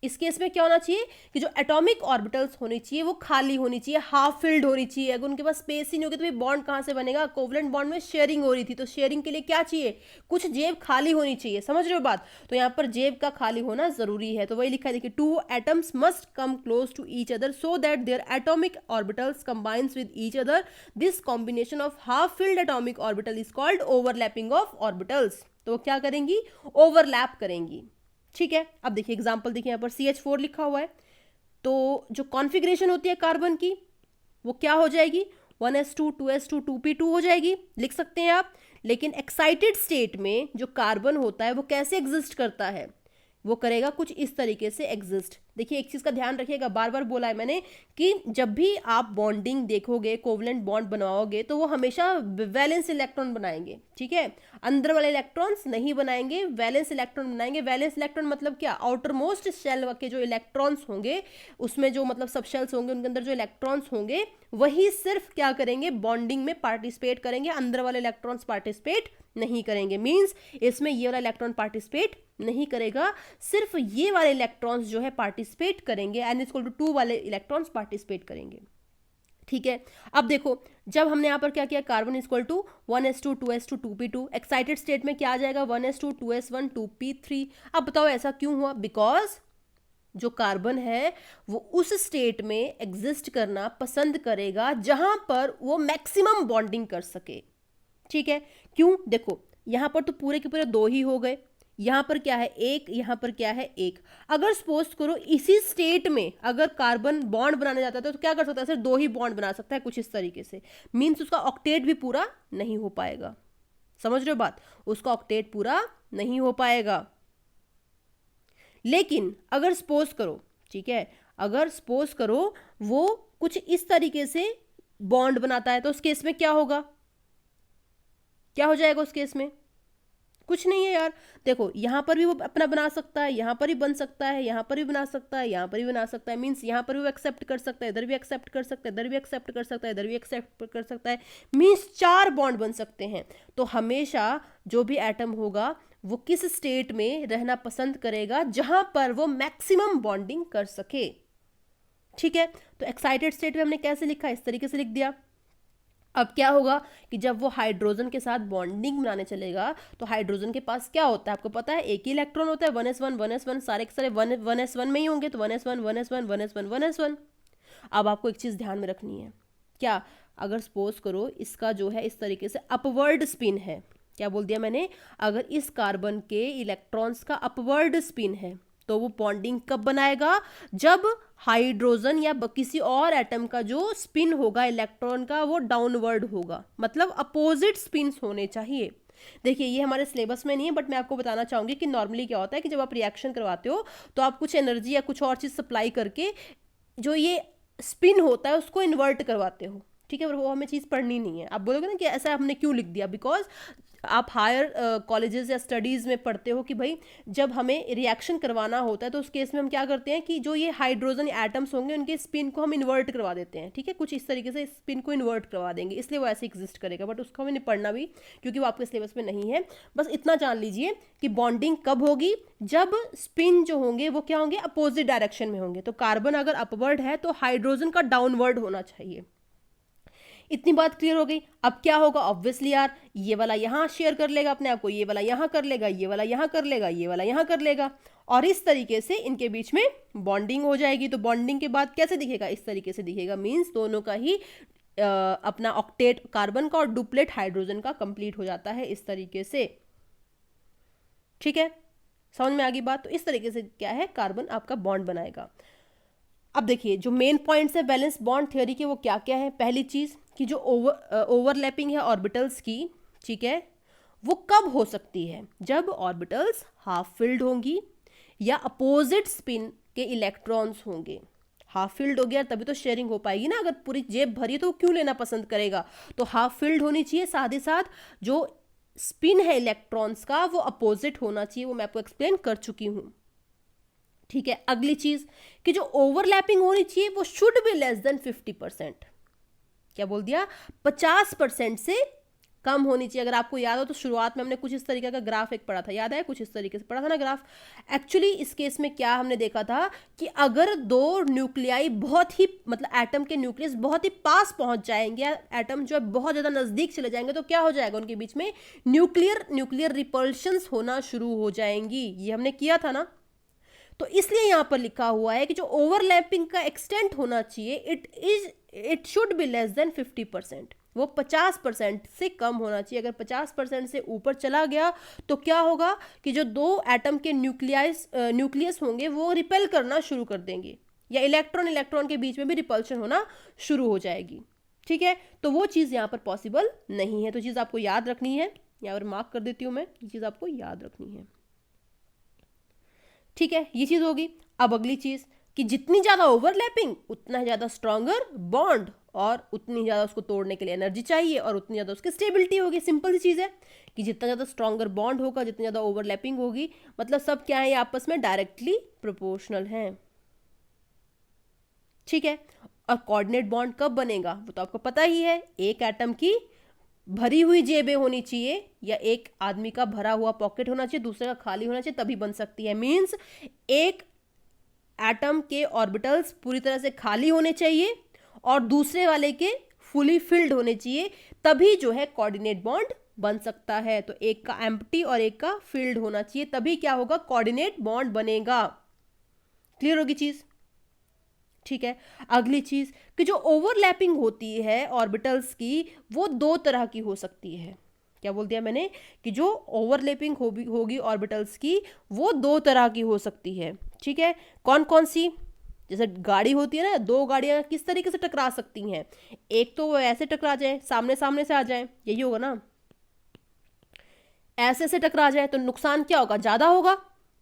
इस केस में क्या होना चाहिए कि जो एटॉमिक ऑर्बिटल्स होनी चाहिए वो खाली होनी चाहिए, हाफ फिल्ड होनी चाहिए। अगर उनके पास स्पेस ही नहीं होगी तो भाई बॉन्ड कहां से बनेगा, कोवलेंट बॉन्ड में शेयरिंग हो रही थी, तो शेयरिंग के लिए क्या चाहिए, कुछ जेब खाली होनी चाहिए, समझ रहे हो बात, तो यहाँ पर जेब का खाली होना जरूरी है। तो वही लिखा है, देखिए, two atoms must come close to each other so that their atomic orbitals combines with each other, this combination of half filled atomic orbital is called overlapping of orbitals. तो वो क्या करेंगी, ओवरलैप करेंगी, ठीक है। अब देखिए एग्जांपल देखिए, यहाँ पर CH4 लिखा हुआ है, तो जो कॉन्फ़िगरेशन होती है कार्बन की वो क्या हो जाएगी, 1s2 2s2 2p2 हो जाएगी, लिख सकते हैं आप। लेकिन एक्साइटेड स्टेट में जो कार्बन होता है वो कैसे एग्जिस्ट करता है, वो करेगा कुछ इस तरीके से एग्जिस्ट। देखिए एक चीज का ध्यान रखिएगा, बार बार बोला है मैंने कि जब भी आप बॉन्डिंग देखोगे, कोवलेंट बॉन्ड बनाओगे, तो वो हमेशा वैलेंस इलेक्ट्रॉन बनाएंगे, ठीक है, अंदर वाले इलेक्ट्रॉन्स नहीं बनाएंगे, वैलेंस इलेक्ट्रॉन बनाएंगे। वैलेंस इलेक्ट्रॉन मतलब क्या, आउटर मोस्ट शेल के जो इलेक्ट्रॉन्स होंगे उसमें जो मतलब सब शेल्स होंगे उनके अंदर जो इलेक्ट्रॉन्स होंगे वही सिर्फ क्या करेंगे, बॉन्डिंग में पार्टिसिपेट करेंगे, अंदर वाले इलेक्ट्रॉन्स पार्टिसिपेट नहीं करेंगे। मींस इसमें ये वाला इलेक्ट्रॉन पार्टिसिपेट नहीं करेगा, सिर्फ ये वाले इलेक्ट्रॉन्स जो है पार्टिसिपेट करेंगे, n=2 वाले इलेक्ट्रॉन्स पार्टिसिपेट करेंगे, ठीक है। अब देखो जब हमने यहां पर क्या किया, carbon = 1s2 2s2 2p2, excited state में क्या आ जाएगा, 1s2 2s1 2p3। अब बताओ ऐसा क्यों हुआ, बिकॉज जो कार्बन है वो उस स्टेट में एग्जिस्ट करना पसंद करेगा जहां पर वो मैक्सिमम बॉन्डिंग कर सके, ठीक है। क्यों, देखो यहां पर तो पूरे के पूरे दो ही हो गए, यहां पर क्या है एक, यहां पर क्या है एक। अगर सपोज करो इसी स्टेट में अगर कार्बन बॉन्ड बनाने जाता है तो क्या कर सकता है, सिर्फ दो ही बॉन्ड बना सकता है कुछ इस तरीके से, मींस उसका ऑक्टेट भी पूरा नहीं हो पाएगा, समझ रहे हो बात, उसका ऑक्टेट पूरा नहीं हो पाएगा। लेकिन अगर सपोज करो, ठीक है, अगर सपोज करो वो कुछ इस तरीके से बॉन्ड बनाता है तो उस केस में क्या होगा, क्या हो जाएगा उस केस में, कुछ नहीं है यार। देखो यहां पर भी वो अपना बना सकता है, यहां पर भी बन सकता है, यहां पर भी बना सकता है, यहां पर भी बना सकता है, मींस यहां पर भी वो एक्सेप्ट कर सकता है, इधर भी एक्सेप्ट कर सकता है, इधर भी एक्सेप्ट कर सकता है, इधर भी एक्सेप्ट कर सकता है, मींस 4 बॉन्ड बन सकते हैं। तो हमेशा जो भी एटम होगा वो किस स्टेट में रहना पसंद करेगा, जहां पर वो मैक्सिमम बॉन्डिंग कर सके, ठीक है। तो एक्साइटेड स्टेट में हमने कैसे लिखा, इस तरीके से लिख दिया। अब क्या होगा कि जब वो हाइड्रोजन के साथ बॉन्डिंग बनाने चलेगा तो हाइड्रोजन के पास क्या होता है, आपको पता है, एक ही इलेक्ट्रॉन होता है, 1s1 1s1, सारे के सारे 1s1 में ही होंगे, तो 1s1 1s1 1s1 1s1। अब आपको एक चीज ध्यान में रखनी है, क्या, अगर सपोज करो इसका जो है इस तरीके से अपवर्ड स्पिन है, क्या बोल दिया मैंने, अगर इस कार्बन के इलेक्ट्रॉन्स का अपवर्ड स्पिन है तो वो बॉन्डिंग कब बनाएगा, जब हाइड्रोजन या किसी और एटम का जो स्पिन होगा इलेक्ट्रॉन का वो डाउनवर्ड होगा, मतलब अपोजिट स्पिन्स होने चाहिए। देखिए ये हमारे सिलेबस में नहीं है, बट मैं आपको बताना चाहूंगी कि नॉर्मली क्या होता है कि जब आप रिएक्शन करवाते हो तो आप कुछ एनर्जी या कुछ और चीज सप्लाई करके जो ये स्पिन होता है उसको इन्वर्ट करवाते हो, ठीक है, पर वो हमें चीज़ पढ़नी नहीं है। आप बोलोगे ना कि ऐसा हमने क्यों लिख दिया, बिकॉज आप हायर कॉलेजेस या स्टडीज़ में पढ़ते हो कि भाई जब हमें रिएक्शन करवाना होता है तो उस केस में हम क्या करते हैं कि जो ये हाइड्रोजन एटम्स होंगे उनके स्पिन को हम इन्वर्ट करवा देते हैं, ठीक है, कुछ इस तरीके से स्पिन को इन्वर्ट करवा देंगे, इसलिए वो ऐसे एग्जिस्ट करेगा, बट उसको हमें नहीं पढ़ना भी क्योंकि वो आपके सिलेबस में नहीं है। बस इतना जान लीजिए कि बॉन्डिंग कब होगी, जब स्पिन जो होंगे वो क्या होंगे, अपोजिट डायरेक्शन में होंगे। तो कार्बन अगर अपवर्ड है तो हाइड्रोजन का डाउनवर्ड होना चाहिए। इतनी बात क्लियर हो गई। अब क्या होगा, ऑब्वियसली यार ये वाला यहाँ शेयर कर लेगा अपने आप को, ये वाला यहाँ कर लेगा, ये वाला यहाँ कर लेगा, ये वाला यहाँ कर लेगा, और इस तरीके से इनके बीच में बॉन्डिंग हो जाएगी। तो बॉन्डिंग के बाद कैसे दिखेगा, इस तरीके से दिखेगा, मीन्स दोनों का ही अपना ऑक्टेट कार्बन का और डुप्लेट हाइड्रोजन का कंप्लीट हो जाता है इस तरीके से। ठीक है, समझ में आ गई बात। तो इस तरीके से क्या है, कार्बन आपका बॉन्ड बनाएगा। अब देखिए जो मेन पॉइंट्स है बैलेंस बॉन्ड थ्योरी के, वो क्या क्या है। पहली चीज कि जो ओवरलैपिंग है ऑर्बिटल्स की, ठीक है, वो कब हो सकती है, जब ऑर्बिटल्स हाफ फिल्ड होंगी या अपोजिट स्पिन के इलेक्ट्रॉन्स होंगे। हाफ फिल्ड हो गया तभी तो शेयरिंग हो पाएगी ना, अगर पूरी जेब भरी है तो वो क्यों लेना पसंद करेगा। तो हाफ फिल्ड होनी चाहिए, साथ ही साथ जो स्पिन है इलेक्ट्रॉन्स का वो अपोजिट होना चाहिए, वो मैं आपको एक्सप्लेन कर चुकी हूं। ठीक है, अगली चीज कि जो ओवरलैपिंग होनी चाहिए वो शुड बी लेस देन 50%। क्या बोल दिया, 50% से कम होनी चाहिए। अगर आपको याद हो तो शुरुआत में हमने कुछ इस तरीके का ग्राफ एक पढ़ा था, याद है, कुछ इस तरीके से पढ़ा था ना ग्राफ। एक्चुअली इस केस में क्या हमने देखा था कि अगर दो न्यूक्लियाई बहुत ही, मतलब एटम के न्यूक्लियस बहुत ही पास पहुंच जाएंगे, एटम जो है बहुत ज्यादा नजदीक चले जाएंगे, तो क्या हो जाएगा, उनके बीच में न्यूक्लियर रिपल्शंस होना शुरू हो जाएंगी। ये हमने किया था ना। तो इसलिए यहां पर लिखा हुआ है कि जो ओवरलैपिंग का एक्सटेंट होना चाहिए it should be less than 50%, वो 50% से कम होना चाहिए। अगर 50% से ऊपर चला गया तो क्या होगा कि जो दो एटम के न्यूक्लियस होंगे वो रिपेल करना शुरू कर देंगे, या इलेक्ट्रॉन के बीच में भी रिपल्शन होना शुरू हो जाएगी। ठीक है, तो वो चीज़ यहाँ पर पॉसिबल नहीं है। तो चीज़ आपको याद रखनी है, यहाँ पर मार्क कर देती हूँ मैं, ये चीज़ आपको याद रखनी है। ठीक है, ये चीज होगी। अब अगली चीज कि जितनी ज्यादा ओवरलैपिंग उतना ज्यादा स्ट्रॉन्गर बॉन्ड, और उतनी ज्यादा उसको तोड़ने के लिए एनर्जी चाहिए, और उतनी ज्यादा उसकी स्टेबिलिटी होगी। सिंपल सी चीज है कि जितना ज्यादा स्ट्रॉन्गर बॉन्ड होगा, जितनी ज्यादा ओवरलैपिंग होगी, मतलब सब क्या है, आपस में डायरेक्टली प्रोपोर्शनल है। ठीक है, और कोऑर्डिनेट बॉन्ड कब बनेगा वो तो आपको पता ही है, एक एटम की भरी हुई जेबें होनी चाहिए, या एक आदमी का भरा हुआ पॉकेट होना चाहिए, दूसरे का खाली होना चाहिए, तभी बन सकती है। मींस एक एटम के ऑर्बिटल्स पूरी तरह से खाली होने चाहिए और दूसरे वाले के फुली फिल्ड होने चाहिए, तभी जो है कोऑर्डिनेट बॉन्ड बन सकता है। तो एक का एम्प्टी और एक का फिल्ड होना चाहिए, तभी क्या होगा, कोऑर्डिनेट बॉन्ड बनेगा। क्लियर होगी चीज। ठीक है, अगली चीज कि जो ओवरलैपिंग होती है ऑर्बिटल्स की वो दो तरह की हो सकती है। क्या बोल दिया मैंने कि जो ओवरलैपिंग होगी ऑर्बिटल्स की वो दो तरह की हो सकती है। ठीक है, कौन कौन सी, जैसे गाड़ी होती है ना, दो गाड़ियां किस तरीके से टकरा सकती हैं, एक तो वो ऐसे टकरा जाए, सामने सामने से आ जाए, यही होगा ना, ऐसे से टकरा जाए तो नुकसान क्या होगा, ज्यादा होगा।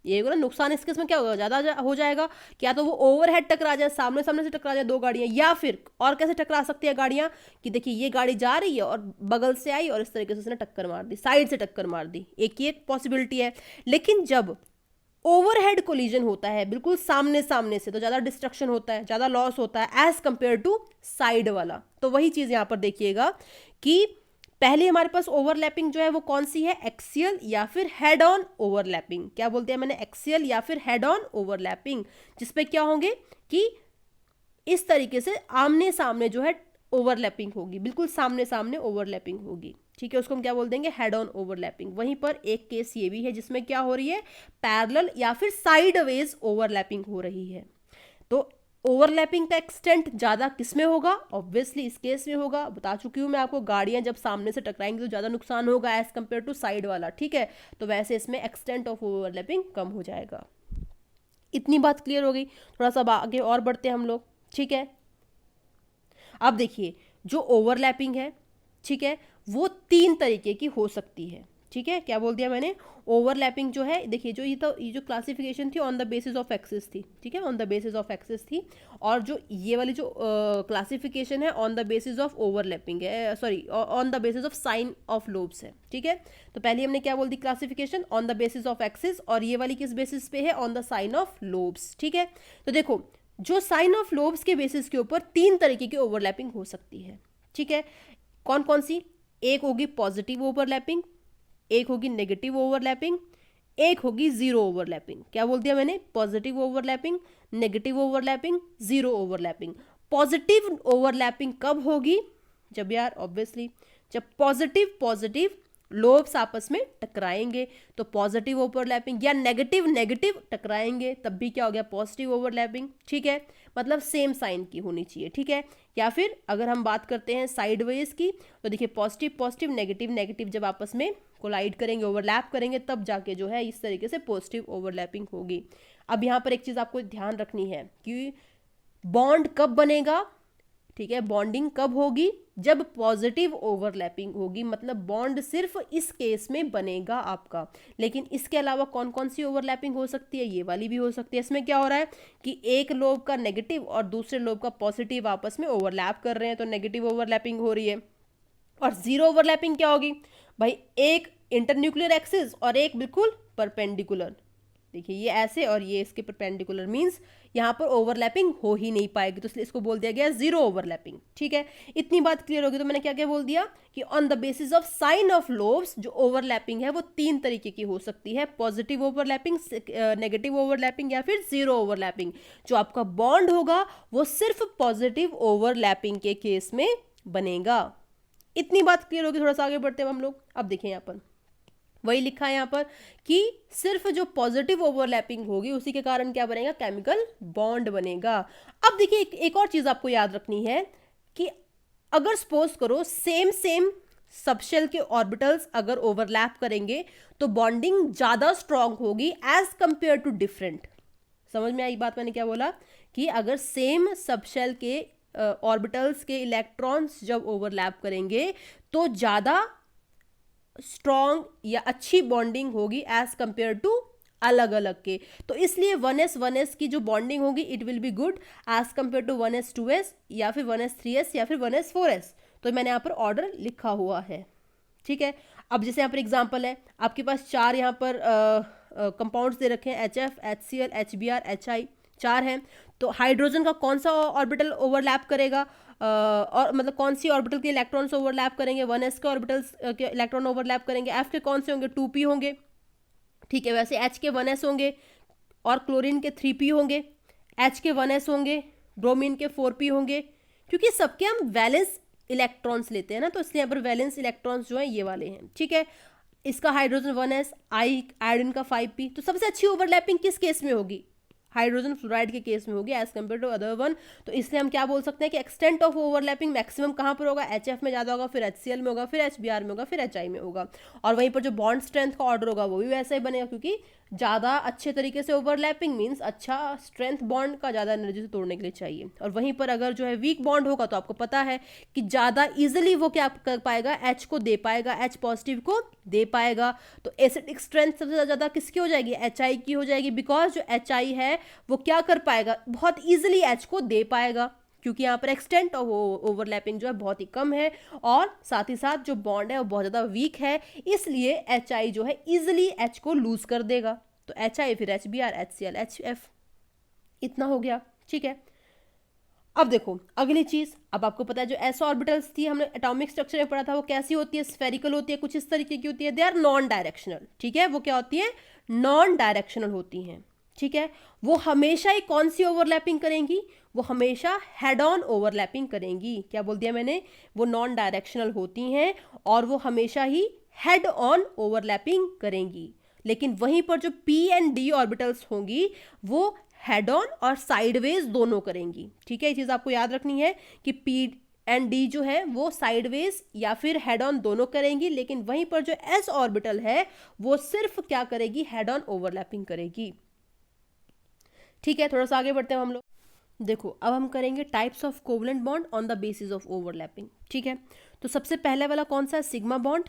ये होगा ना नुकसान, इस केस में क्या होगा, ज्यादा हो जाएगा। क्या तो वो ओवरहेड टकरा जाए, सामने सामने से टकरा जाए दो गाड़ियां, या फिर और कैसे टकरा सकती है गाड़ियां कि देखिए ये गाड़ी जा रही है और बगल से आई और इस तरीके से उसने टक्कर मार दी, साइड से टक्कर मार दी, एक पॉसिबिलिटी है। लेकिन जब ओवरहेड कोलिजन होता है बिल्कुल सामने सामने से, तो ज्यादा डिस्ट्रक्शन होता है, ज्यादा लॉस होता है एज कंपेयर टू साइड वाला। तो वही चीज यहां पर देखिएगा कि पहले हमारे पास ओवरलैपिंग जो है वो कौन सी है, एक्सियल या फिर हेड ऑन ओवरलैपिंग। क्या बोलते हैं मैंने, एक्सियल या फिर हेड ऑन ओवरलैपिंग, जिसपे क्या होंगे कि इस तरीके से आमने सामने जो है ओवरलैपिंग होगी, बिल्कुल सामने सामने ओवरलैपिंग होगी। ठीक है, उसको हम क्या बोल देंगे, हेड ऑन ओवरलैपिंग। वहीं पर एक केस ये भी है जिसमें क्या हो रही है, पैरेलल या फिर साइडवेज ओवरलैपिंग हो रही है। तो ओवरलैपिंग का एक्सटेंट ज्यादा किस में होगा, ऑब्वियसली इस केस में होगा। बता चुकी हूं मैं आपको, गाड़ियां जब सामने से टकराएंगी तो ज्यादा नुकसान होगा एज कंपेयर टू साइड वाला। ठीक है, तो वैसे इसमें एक्सटेंट ऑफ ओवरलैपिंग कम हो जाएगा। इतनी बात क्लियर हो गई। थोड़ा सा आगे और बढ़ते हैं हम लोग। ठीक है, अब देखिए जो ओवरलैपिंग है, ठीक है, वो तीन तरीके की हो सकती है। ठीक है, क्या बोल दिया मैंने, ओवरलैपिंग जो है, देखिए जो ये जो क्लासिफिकेशन थी on the basis of axis थी। ठीक है, on the basis of axis थी, और जो ये वाली जो क्लासिफिकेशन है on the basis of overlapping है, sorry on the basis of sign of lobes है। ठीक है, तो पहले हमने क्या बोल दी, classification on the basis of axis, और ये वाली किस बेसिस पे है, on the sign of lobes. ठीक है, तो देखो जो साइन ऑफ लोब्स के बेसिस के ऊपर तीन तरीके की ओवरलैपिंग हो सकती है। ठीक है, कौन कौन सी, एक होगी पॉजिटिव ओवरलैपिंग, एक होगी नेगेटिव ओवरलैपिंग, एक होगी जीरो ओवरलैपिंग। क्या बोल दिया मैंने, positive overlapping, negative overlapping, zero overlapping. Positive overlapping कब होगी, जब यार ऑब्वियसली जब पॉजिटिव पॉजिटिव लोब्स आपस में टकराएंगे तो पॉजिटिव ओवरलैपिंग, या नेगेटिव नेगेटिव टकराएंगे तब भी क्या हो गया, पॉजिटिव ओवरलैपिंग। ठीक है, मतलब सेम साइन की होनी चाहिए। ठीक है, या फिर अगर हम बात करते हैं साइडवेज की तो देखिए पॉजिटिव पॉजिटिव नेगेटिव नेगेटिव जब आपस में कोलाइड करेंगे, ओवरलैप करेंगे, तब जाके जो है इस तरीके से पॉजिटिव ओवरलैपिंग होगी। अब यहाँ पर एक चीज़ आपको ध्यान रखनी है कि बॉन्ड कब बनेगा। ठीक है, बॉन्डिंग कब होगी, जब पॉजिटिव ओवरलैपिंग होगी, मतलब बॉन्ड सिर्फ इस केस में बनेगा आपका। लेकिन इसके अलावा कौन कौन सी ओवरलैपिंग हो सकती है, ये वाली भी हो सकती है। इसमें क्या हो रहा है कि एक लोब का नेगेटिव और दूसरे लोब का पॉजिटिव आपस में ओवरलैप कर रहे हैं, तो नेगेटिव ओवरलैपिंग हो रही है। और जीरो ओवरलैपिंग क्या होगी भाई, एक इंटरन्यूक्लियर एक्सिस और एक बिल्कुल परपेंडिकुलर। देखिए ये ऐसे और ये इसके परपेंडिकुलर, मींस यहाँ पर ओवरलैपिंग हो ही नहीं पाएगी, तो इसलिए इसको बोल दिया गया जीरो ओवरलैपिंग। ठीक है, इतनी बात क्लियर होगी। तो मैंने क्या क्या बोल दिया कि on the basis of sign of lobes जो ओवरलैपिंग है वो 3 तरीके की हो सकती है, पॉजिटिव ओवरलैपिंग, नेगेटिव ओवरलैपिंग या फिर जीरो ओवरलैपिंग। जो आपका बॉन्ड होगा वो सिर्फ पॉजिटिव ओवरलैपिंग के केस में बनेगा। इतनी बात क्लियर होगी। थोड़ा सा आगे बढ़ते हैं हम लोग। अब देखिए यहाँ पर वही लिखा है यहाँ पर कि सिर्फ जो पॉजिटिव ओवरलैपिंग होगी उसी के कारण क्या बनेगा, केमिकल बॉन्ड बनेगा। अब देखिए एक और चीज आपको याद रखनी है कि अगर सपोज करो सेम सेम सबशेल के ऑर्बिटल्स अगर ओवरलैप करेंगे तो बॉन्डिंग ज्यादा स्ट्रांग होगी एज कंपेयर टू डिफरेंट। समझ में आई बात मैंने क्या बोला कि अगर सेम सबशेल के ऑर्बिटल्स के इलेक्ट्रॉन्स जब ओवरलैप करेंगे तो ज्यादा स्ट्रॉन्ग या अच्छी बॉन्डिंग होगी एज कंपेयर टू अलग अलग के। तो इसलिए 1s की जो बॉन्डिंग होगी it will be good as compare to 1s 2s या फिर 1s 3s या फिर 1s 4s। तो मैंने यहाँ पर ऑर्डर लिखा हुआ है। ठीक है, अब जैसे यहाँ पर एग्जांपल है, आपके पास 4 यहाँ पर कंपाउंड्स दे रखे हैं, HF, HCl, HBr, HI 4 हैं। तो हाइड्रोजन का कौन सा ऑर्बिटल ओवरलैप करेगा, और मतलब कौन सी ऑर्बिटल के इलेक्ट्रॉन्स ओवरलैप करेंगे, 1s के ऑर्बिटल्स के इलेक्ट्रॉन ओवरलैप करेंगे। F के कौन से होंगे, 2p होंगे। ठीक है, वैसे H के 1s होंगे और क्लोरीन के 3p होंगे। H के 1s होंगे, ब्रोमीन के 4p होंगे। क्योंकि सबके हम वैलेंस इलेक्ट्रॉन्स लेते हैं ना, तो इसलिए यहाँ पर वैलेंस इलेक्ट्रॉन्स जो है ये वाले हैं। ठीक है, इसका हाइड्रोजन 1s, आयोडीन का 5p। तो सबसे अच्छी ओवरलैपिंग किस केस में होगी, हाइड्रोजन फ्लोराइड के केस में होगी as compare to other one. तो इसलिए हम क्या बोल सकते हैं कि एक्सटेंट ऑफ ओवरलैपिंग मैक्सिमम कहाँ पर होगा, HF में ज़्यादा होगा, फिर HCl में होगा, फिर HBr में होगा, फिर HI में होगा। और वहीं पर जो बॉन्ड स्ट्रेंथ का ऑर्डर होगा वो भी वैसा ही बनेगा, क्योंकि ज़्यादा अच्छे तरीके से ओवरलैपिंग मीन्स अच्छा स्ट्रेंथ बॉन्ड का ज़्यादा एनर्जी से तोड़ने के लिए चाहिए। और वहीं पर अगर जो है वीक बॉन्ड होगा तो आपको पता है कि ज़्यादा ईजिली वो क्या कर पाएगा, H को दे पाएगा, H पॉजिटिव को दे पाएगा। तो एसिडिक स्ट्रेंथ सबसे ज़्यादा किसकी हो जाएगी, HI की हो जाएगी, बिकॉज जो HI है वो क्या कर पाएगा, बहुत ईजिली H को दे पाएगा, क्योंकि यहाँ पर एक्सटेंट ऑफ ओवरलैपिंग जो है बहुत ही कम है और साथ ही साथ जो बॉन्ड है वो बहुत ज़्यादा वीक है, इसलिए HI जो है ईजिली H को लूज कर देगा। तो HI फिर HBr, HCl, HF, इतना हो गया। ठीक है, अब देखो अगली चीज, अब आपको पता है जो s ऑर्बिटल्स थी हमने एटॉमिक स्ट्रक्चर में पढ़ा था वो कैसी होती है, स्फेरिकल होती है, कुछ इस तरीके की होती है, दे आर नॉन डायरेक्शनल। ठीक है, वो क्या होती है, नॉन डायरेक्शनल होती हैं। ठीक है, वो हमेशा ही कौन सी ओवरलैपिंग करेंगी, वो हमेशा हेड ऑन ओवरलैपिंग करेंगी। क्या बोल दिया मैंने, वो नॉन डायरेक्शनल होती हैं और वो हमेशा ही हेड ऑन ओवरलैपिंग करेंगी। लेकिन वहीं पर जो p एंड d ऑर्बिटल्स होंगी वो हेड ऑन और साइडवेज दोनों करेंगी। ठीक है, ये चीज आपको याद रखनी है कि p एंड d जो है वो साइडवेज या फिर हेड ऑन दोनों करेंगी, लेकिन वहीं पर जो s ऑर्बिटल है वो सिर्फ क्या करेगी, हेड ऑन ओवरलैपिंग करेगी। ठीक है, थोड़ा सा आगे बढ़ते हैं हम लोग। देखो अब हम करेंगे types of covalent bond on the basis of overlapping. ठीक है, तो सबसे पहले वाला कौन सा है, सिग्मा बॉन्ड।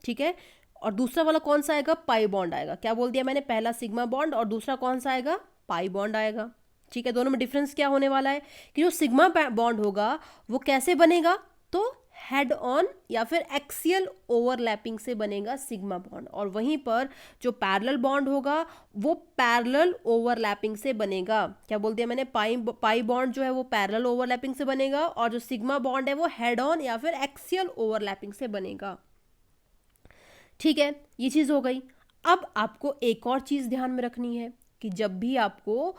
ठीक है, और दूसरा वाला कौन सा आएगा, पाई बॉन्ड आएगा। क्या बोल दिया मैंने, पहला सिग्मा बॉन्ड और दूसरा कौन सा आएगा, पाई बॉन्ड आएगा। ठीक है, दोनों में डिफरेंस क्या होने वाला है कि जो सिग्मा बॉन्ड होगा वो कैसे बनेगा, तो हेड ऑन या फिर एक्सियल ओवरलैपिंग से बनेगा सिग्मा बॉन्ड, और वहीं पर जो पैरेलल बॉन्ड होगा वो पैरेलल ओवरलैपिंग से बनेगा। क्या बोल दिया मैंने, पाई बॉन्ड जो है वो पैरेलल ओवरलैपिंग से बनेगा और जो सिग्मा बॉन्ड है वो हेड ऑन या फिर एक्सियल ओवरलैपिंग से बनेगा। ठीक है, ये चीज हो गई। अब आपको एक और चीज ध्यान में रखनी है कि जब भी आपको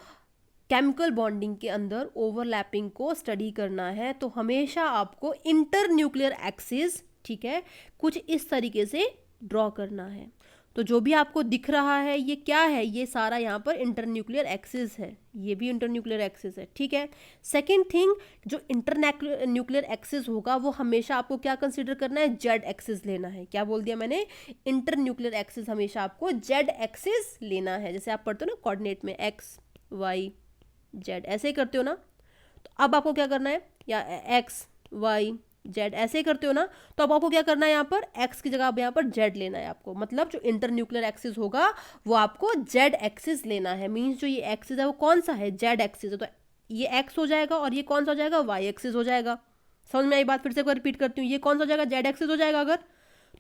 केमिकल बॉन्डिंग के अंदर ओवरलैपिंग को स्टडी करना है तो हमेशा आपको इंटर न्यूक्लियर एक्सिस, ठीक है, कुछ इस तरीके से ड्रॉ करना है। तो जो भी आपको दिख रहा है ये क्या है, ये सारा यहाँ पर इंटर न्यूक्लियर एक्सिस है, ये भी इंटर न्यूक्लियर एक्सिस है, ठीक है। सेकेंड थिंग, जो इंटर न्यूक्लियर एक्सिस होगा वो हमेशा आपको क्या कंसिडर करना है, जेड एक्सिस लेना है। क्या बोल दिया मैंने, इंटर न्यूक्लियर एक्सिस हमेशा आपको जेड एक्सिस लेना है। जैसे आप पढ़ते हो ना कोऑर्डिनेट में एक्स वाई जेड, ऐसे ही करते हो ना, तो अब आपको क्या करना है, या एक्स वाई जेड ऐसे ही करते हो ना, तो अब आपको क्या करना है, यहाँ पर एक्स की जगह अब यहाँ पर जेड लेना है आपको। मतलब जो इंटर न्यूक्लियर एक्सिस होगा वो आपको जेड एक्सिस लेना है। मीन्स जो ये एक्सिस है वो कौन सा है, जेड एक्सिस है, तो ये एक्स हो जाएगा और ये कौन सा हो जाएगा, वाई एक्सिस हो जाएगा। समझ में आई बात, फिर से एक बार रिपीट करती हूँ, ये कौन सा हो जाएगा, जेड एक्सिस हो जाएगा अगर,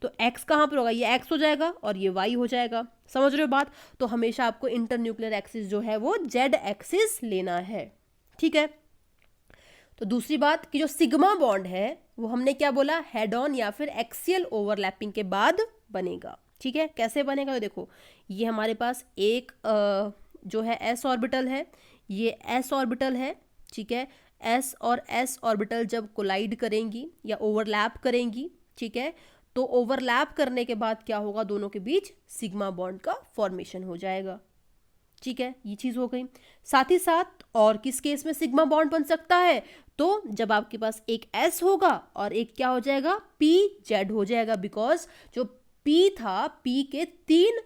तो एक्स कहाँ पर होगा, ये एक्स हो जाएगा और ये वाई हो जाएगा। समझ रहे हो बात, तो हमेशा आपको इंटर न्यूक्लियर एक्सिस जो है वो जेड एक्सिस लेना है, ठीक है। तो दूसरी बात कि जो सिग्मा बॉन्ड है वो हमने क्या बोला, हेड ऑन या फिर एक्सियल ओवरलैपिंग के बाद बनेगा, ठीक है। कैसे बनेगा, तो देखो ये हमारे पास एक जो है एस ऑर्बिटल है, ये एस ऑर्बिटल है, ठीक है। एस और एस ऑर्बिटल जब कोलाइड करेंगी या ओवरलैप करेंगी, ठीक है, तो ओवरलैप करने के बाद क्या होगा, दोनों के बीच सिग्मा बॉन्ड का फॉर्मेशन हो जाएगा, ठीक है। ये चीज हो गई। साथ ही साथ और किस केस में सिग्मा बॉन्ड बन सकता है, तो जब आपके पास एक एस होगा और एक क्या हो जाएगा, पी जेड हो जाएगा। बिकॉज जो पी था, पी के तीन,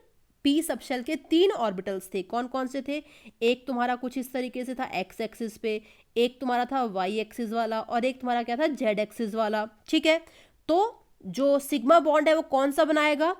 पी सबशेल के तीन ऑर्बिटल्स थे। कौन कौन से थे, एक तुम्हारा कुछ इस तरीके से था एक्स एक्सिस पे, एक तुम्हारा था वाई एक्सिस वाला और एक तुम्हारा क्या था, जेड एक्सिस वाला, ठीक है। तो जो सिग्मा बॉन्ड है वो कौन सा बनाएगा,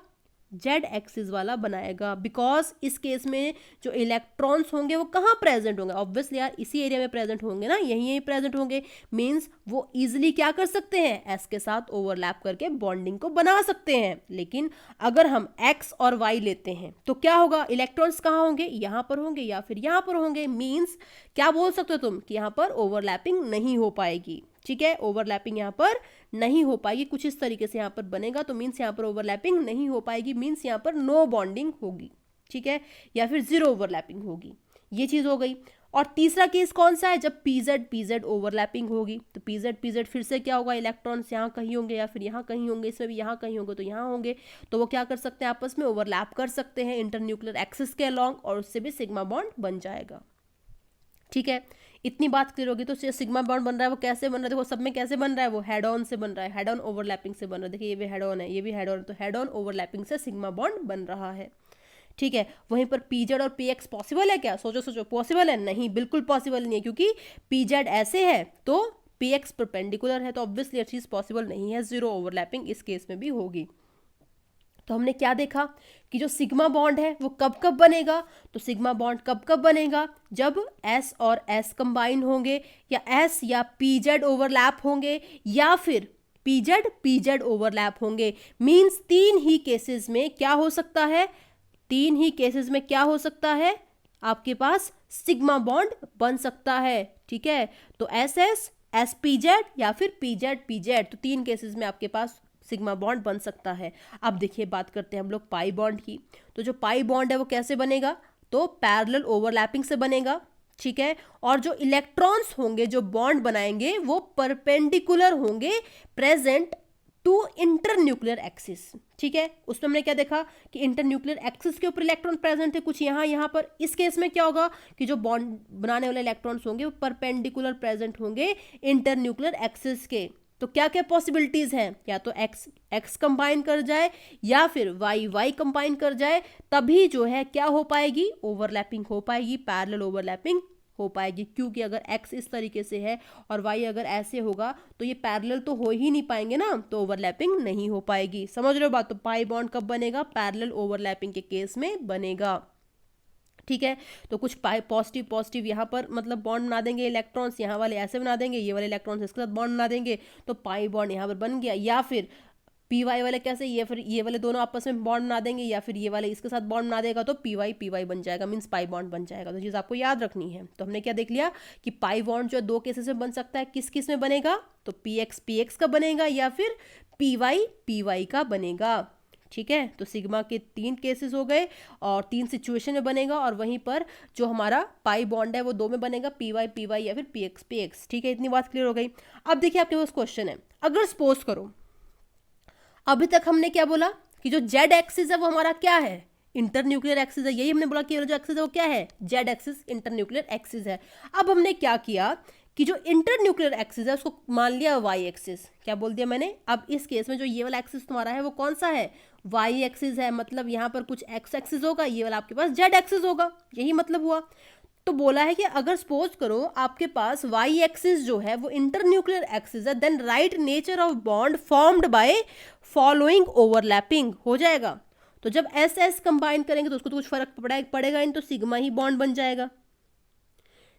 जेड एक्सिस वाला बनाएगा। बिकॉज इस केस में जो इलेक्ट्रॉन्स होंगे वो कहाँ प्रेजेंट होंगे, ऑब्वियसली यार इसी एरिया में प्रेजेंट होंगे ना, यहीं प्रेजेंट होंगे। मींस वो इजीली क्या कर सकते हैं, एस के साथ ओवरलैप करके बॉन्डिंग को बना सकते हैं। लेकिन अगर हम एक्स और वाई लेते हैं तो क्या होगा, इलेक्ट्रॉन्स कहाँ होंगे, यहाँ पर होंगे या फिर यहाँ पर होंगे। मीन्स क्या बोल सकते हो तुम कि यहाँ पर ओवरलैपिंग नहीं हो पाएगी, ठीक है। ओवरलैपिंग यहाँ पर नहीं हो पाएगी, कुछ इस तरीके से यहाँ पर बनेगा, तो मीन्स यहाँ पर ओवरलैपिंग नहीं हो पाएगी, मीन्स यहाँ पर नो बॉन्डिंग होगी, ठीक है, या फिर जीरो ओवरलैपिंग होगी। ये चीज हो गई। और तीसरा केस कौन सा है, जब पीजेड ओवरलैपिंग होगी, तो पीजेड फिर से क्या होगा, इलेक्ट्रॉन्स यहाँ कहीं होंगे या फिर यहाँ कहीं होंगे, इसमें भी यहाँ कहीं होंगे तो यहाँ होंगे, तो वो क्या कर सकते हैं, आपस में ओवरलैप कर सकते हैं इंटर न्यूक्लियर एक्सिस के अलॉन्ग, और उससे भी सिग्मा बॉन्ड बन जाएगा, ठीक है। इतनी बात क्लियर होगी। तो सिग्मा बॉन्ड बन रहा है वो कैसे बन रहा है, देखो सब में कैसे बन रहा है, वो हेड ऑन से बन रहा है, हेड ऑन ओवरलैपिंग से बन रहा है। देखिए ये भी हेड ऑन है, ये भी हेड ऑन, तो हेड ऑन ओवरलैपिंग से सिग्मा बॉन्ड बन रहा है, ठीक है। वहीं पर पीजेड और पीएक्स पॉसिबल है क्या, सोचो पॉसिबल है, नहीं बिल्कुल पॉसिबल नहीं है, क्योंकि पीजेड ऐसे है तो पीएक्स परपेंडिकुलर है, तो ऑब्वियसली ये चीज पॉसिबल नहीं है, जीरो ओवरलैपिंग इस केस में भी होगी। तो हमने क्या देखा कि जो सिग्मा बॉन्ड है वो कब कब बनेगा, तो सिग्मा बॉन्ड कब कब बनेगा, जब एस और एस कंबाइन होंगे, या एस या पीजेड ओवरलैप होंगे, या फिर पीजेड ओवरलैप होंगे। मींस तीन ही केसेस में क्या हो सकता है, तीन ही केसेस में क्या हो सकता है, आपके पास सिग्मा बॉन्ड बन सकता है, ठीक है। तो एस एस एस पीजेड या फिर पीजेड, तो तीन केसेस में आपके पास सिग्मा बॉन्ड बन सकता है। अब देखिए बात करते हैं हम लोग पाई बॉन्ड की। तो जो पाई बॉन्ड है वो कैसे बनेगा, तो पैरेलल ओवरलैपिंग से बनेगा, ठीक है। और जो इलेक्ट्रॉन्स होंगे जो बॉन्ड बनाएंगे वो परपेंडिकुलर होंगे present to inter nuclear axis, ठीक है। उसमें हमने क्या देखा कि इंटर न्यूक्लियर एक्सिस के ऊपर इलेक्ट्रॉन प्रेजेंट है, कुछ यहाँ पर। इस केस में क्या होगा कि जो बॉन्ड बनाने वाले इलेक्ट्रॉन्स होंगे वो परपेंडिकुलर प्रेजेंट होंगे इंटर न्यूक्लियर एक्सिस के। तो क्या क्या पॉसिबिलिटीज हैं, या तो एक्स एक्स कंबाइन कर जाए या फिर वाई वाई कंबाइन कर जाए, तभी जो है क्या हो पाएगी, ओवरलैपिंग हो पाएगी, पैरेलल ओवरलैपिंग हो पाएगी। क्योंकि अगर एक्स इस तरीके से है और वाई अगर ऐसे होगा तो ये पैरेलल तो हो ही नहीं पाएंगे ना, तो ओवरलैपिंग नहीं हो पाएगी। समझ रहे हो बात। तो पाई बॉन्ड कब बनेगा, पैरेलल ओवरलैपिंग के केस में बनेगा, ठीक है। तो कुछ पॉजिटिव यहाँ पर मतलब बॉन्ड बना देंगे इलेक्ट्रॉन्स, यहाँ वाले ऐसे बना देंगे, ये वाले इलेक्ट्रॉन्स इसके साथ बॉन्ड बना देंगे, तो पाई बॉन्ड यहाँ पर बन गया। या फिर पी वाई वाले कैसे, ये फिर ये वाले दोनों आपस में बॉन्ड बना देंगे, या फिर ये वाले इसके साथ बॉन्ड बना देगा, तो पी वाई बन जाएगा, मीन्स पाई बॉन्ड बन जाएगा। तो चीज़ आपको याद रखनी है। तो हमने क्या देख लिया कि पाई बॉन्ड जो दो केसेस में बन सकता है, किस किस में बनेगा, तो पी एक्स का बनेगा या फिर पी वाई का बनेगा, ठीक है, तो सिग्मा के 3 केसेस हो गए और 3 सिचुएशन में बनेगा, और वहीं पर जो हमारा पाई बॉन्ड है वो 2 में बनेगा, पी वाई या फिर पी एक्स। ठीक है, इतनी बात क्लियर हो गई। अब देखिए आपके पास क्वेश्चन है, अगर सपोज करो अभी तक हमने क्या बोला कि जो जेड एक्सिस है वो हमारा क्या है, इंटरन्यूक्लियर एक्सिस है। यही हमने बोला कि जो एक्सिस है वो क्या है, जेड एक्सिस इंटरन्यूक्लियर एक्सिस है। अब हमने क्या किया कि जो इंटरन्यूक्लियर एक्सिस है उसको मान लिया वाई एक्सिस। क्या बोल दिया मैंने, अब इस केस में जो ये वाला एक्सिस तुम्हारा है वो कौन सा है, वाई एक्सिस है, मतलब यहाँ पर कुछ एक्स एक्सिस होगा, ये वाला आपके पास जेड एक्सिस होगा, यही मतलब हुआ। तो बोला है कि अगर सपोज करो आपके पास वाई एक्सिस जो है वो इंटरन्यूक्लियर एक्सिस है, then right nature of bond formed by following overlapping हो जाएगा। तो जब एस एस कंबाइन करेंगे तो उसको तो कुछ फर्क पड़ेगा नहीं, तो सिग्मा ही बॉन्ड बन जाएगा।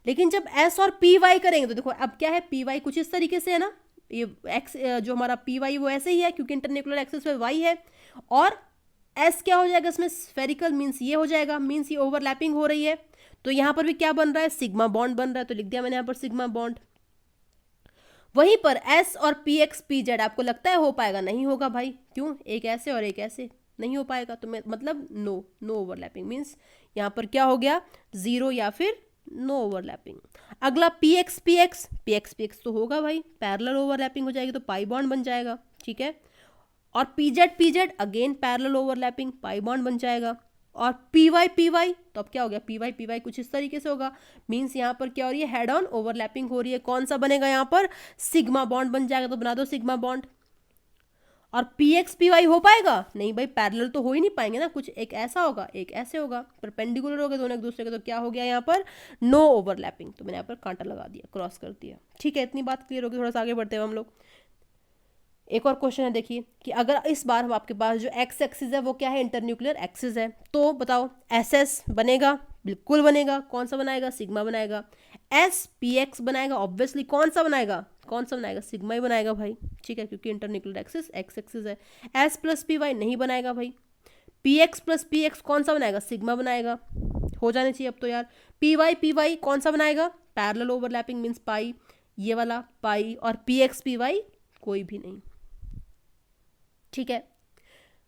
लेकिन जब एस और पी वाई करेंगे तो देखो अब क्या है, पी वाई कुछ इस तरीके से है ना, ये एक्स जो हमारा पी वाई वो ऐसे ही है क्योंकि इंटरन्यूक्लियर एक्सिस पे वाई है, और एस क्या हो जाएगा इसमें, स्फेरिकल मीन्स ये हो जाएगा, मीन्स ये ओवरलैपिंग हो रही है। तो यहां पर भी क्या बन रहा है, सिग्मा बॉन्ड बन रहा है, तो लिख दिया मैंने यहां पर सिग्मा बॉन्ड। वहीं पर एस और पी एक्स पी जेड आपको लगता है हो पाएगा, नहीं होगा भाई, क्यों, एक ऐसे और एक ऐसे, नहीं हो पाएगा। तो मतलब नो ओवरलैपिंग, मीन्स यहां पर क्या हो गया, 0 या फिर नो ओवरलैपिंग। अगला पी एक्स तो होगा भाई, पैरेलल ओवरलैपिंग हो जाएगी तो पाई बॉन्ड बन जाएगा। ठीक है, और P Z again parallel overlapping, pi bond बन जाएगा। और पी वाई तो अब क्या हो गया, पी वाई कुछ इस तरीके से होगा, मीन्स यहाँ पर क्या हो रही है, हेड ऑन ओवरलैपिंग हो रही है। कौन सा बनेगा यहाँ पर, सिग्मा बॉन्ड बन जाएगा, तो बना दो सिग्मा बॉन्ड। और पी एक्स पी वाई हो पाएगा, नहीं भाई, पैरेलल तो हो ही नहीं पाएंगे ना, कुछ एक ऐसा होगा एक ऐसे होगा, परपेंडिकुलर हो गए दोनों एक दूसरे के, तो क्या हो गया यहाँ पर, नो ओवरलैपिंग। तो मैंने यहाँ पर कांटा लगा दिया, क्रॉस कर दिया। ठीक है, इतनी बात क्लियर होगी, थोड़ा सा आगे बढ़ते हैं हम लोग। एक और क्वेश्चन है, देखिए कि अगर इस बार हम आपके पास जो एक्स एक्सिस है वो क्या है, इंटरन्यूक्लियर एक्सिस है, तो बताओ एस एस बनेगा, बिल्कुल बनेगा। कौन सा बनाएगा, सिग्मा बनाएगा। एस पी एक्स बनाएगा, ऑब्वियसली कौन सा बनाएगा सिग्मा ही बनाएगा भाई। ठीक है, क्योंकि इंटरन्यूक्लियर एक्सिस एक्स एक्सिस है। एस प्लस पी वाई नहीं बनाएगा भाई। P x plus P x कौन सा बनाएगा, सिग्मा बनाएगा, हो जाने चाहिए अब तो यार। पी वाई कौन सा बनाएगा, पैरेलल ओवरलैपिंग मीन्स पाई, ये वाला पाई, और पी एक्स पी वाई कोई भी नहीं। ठीक है,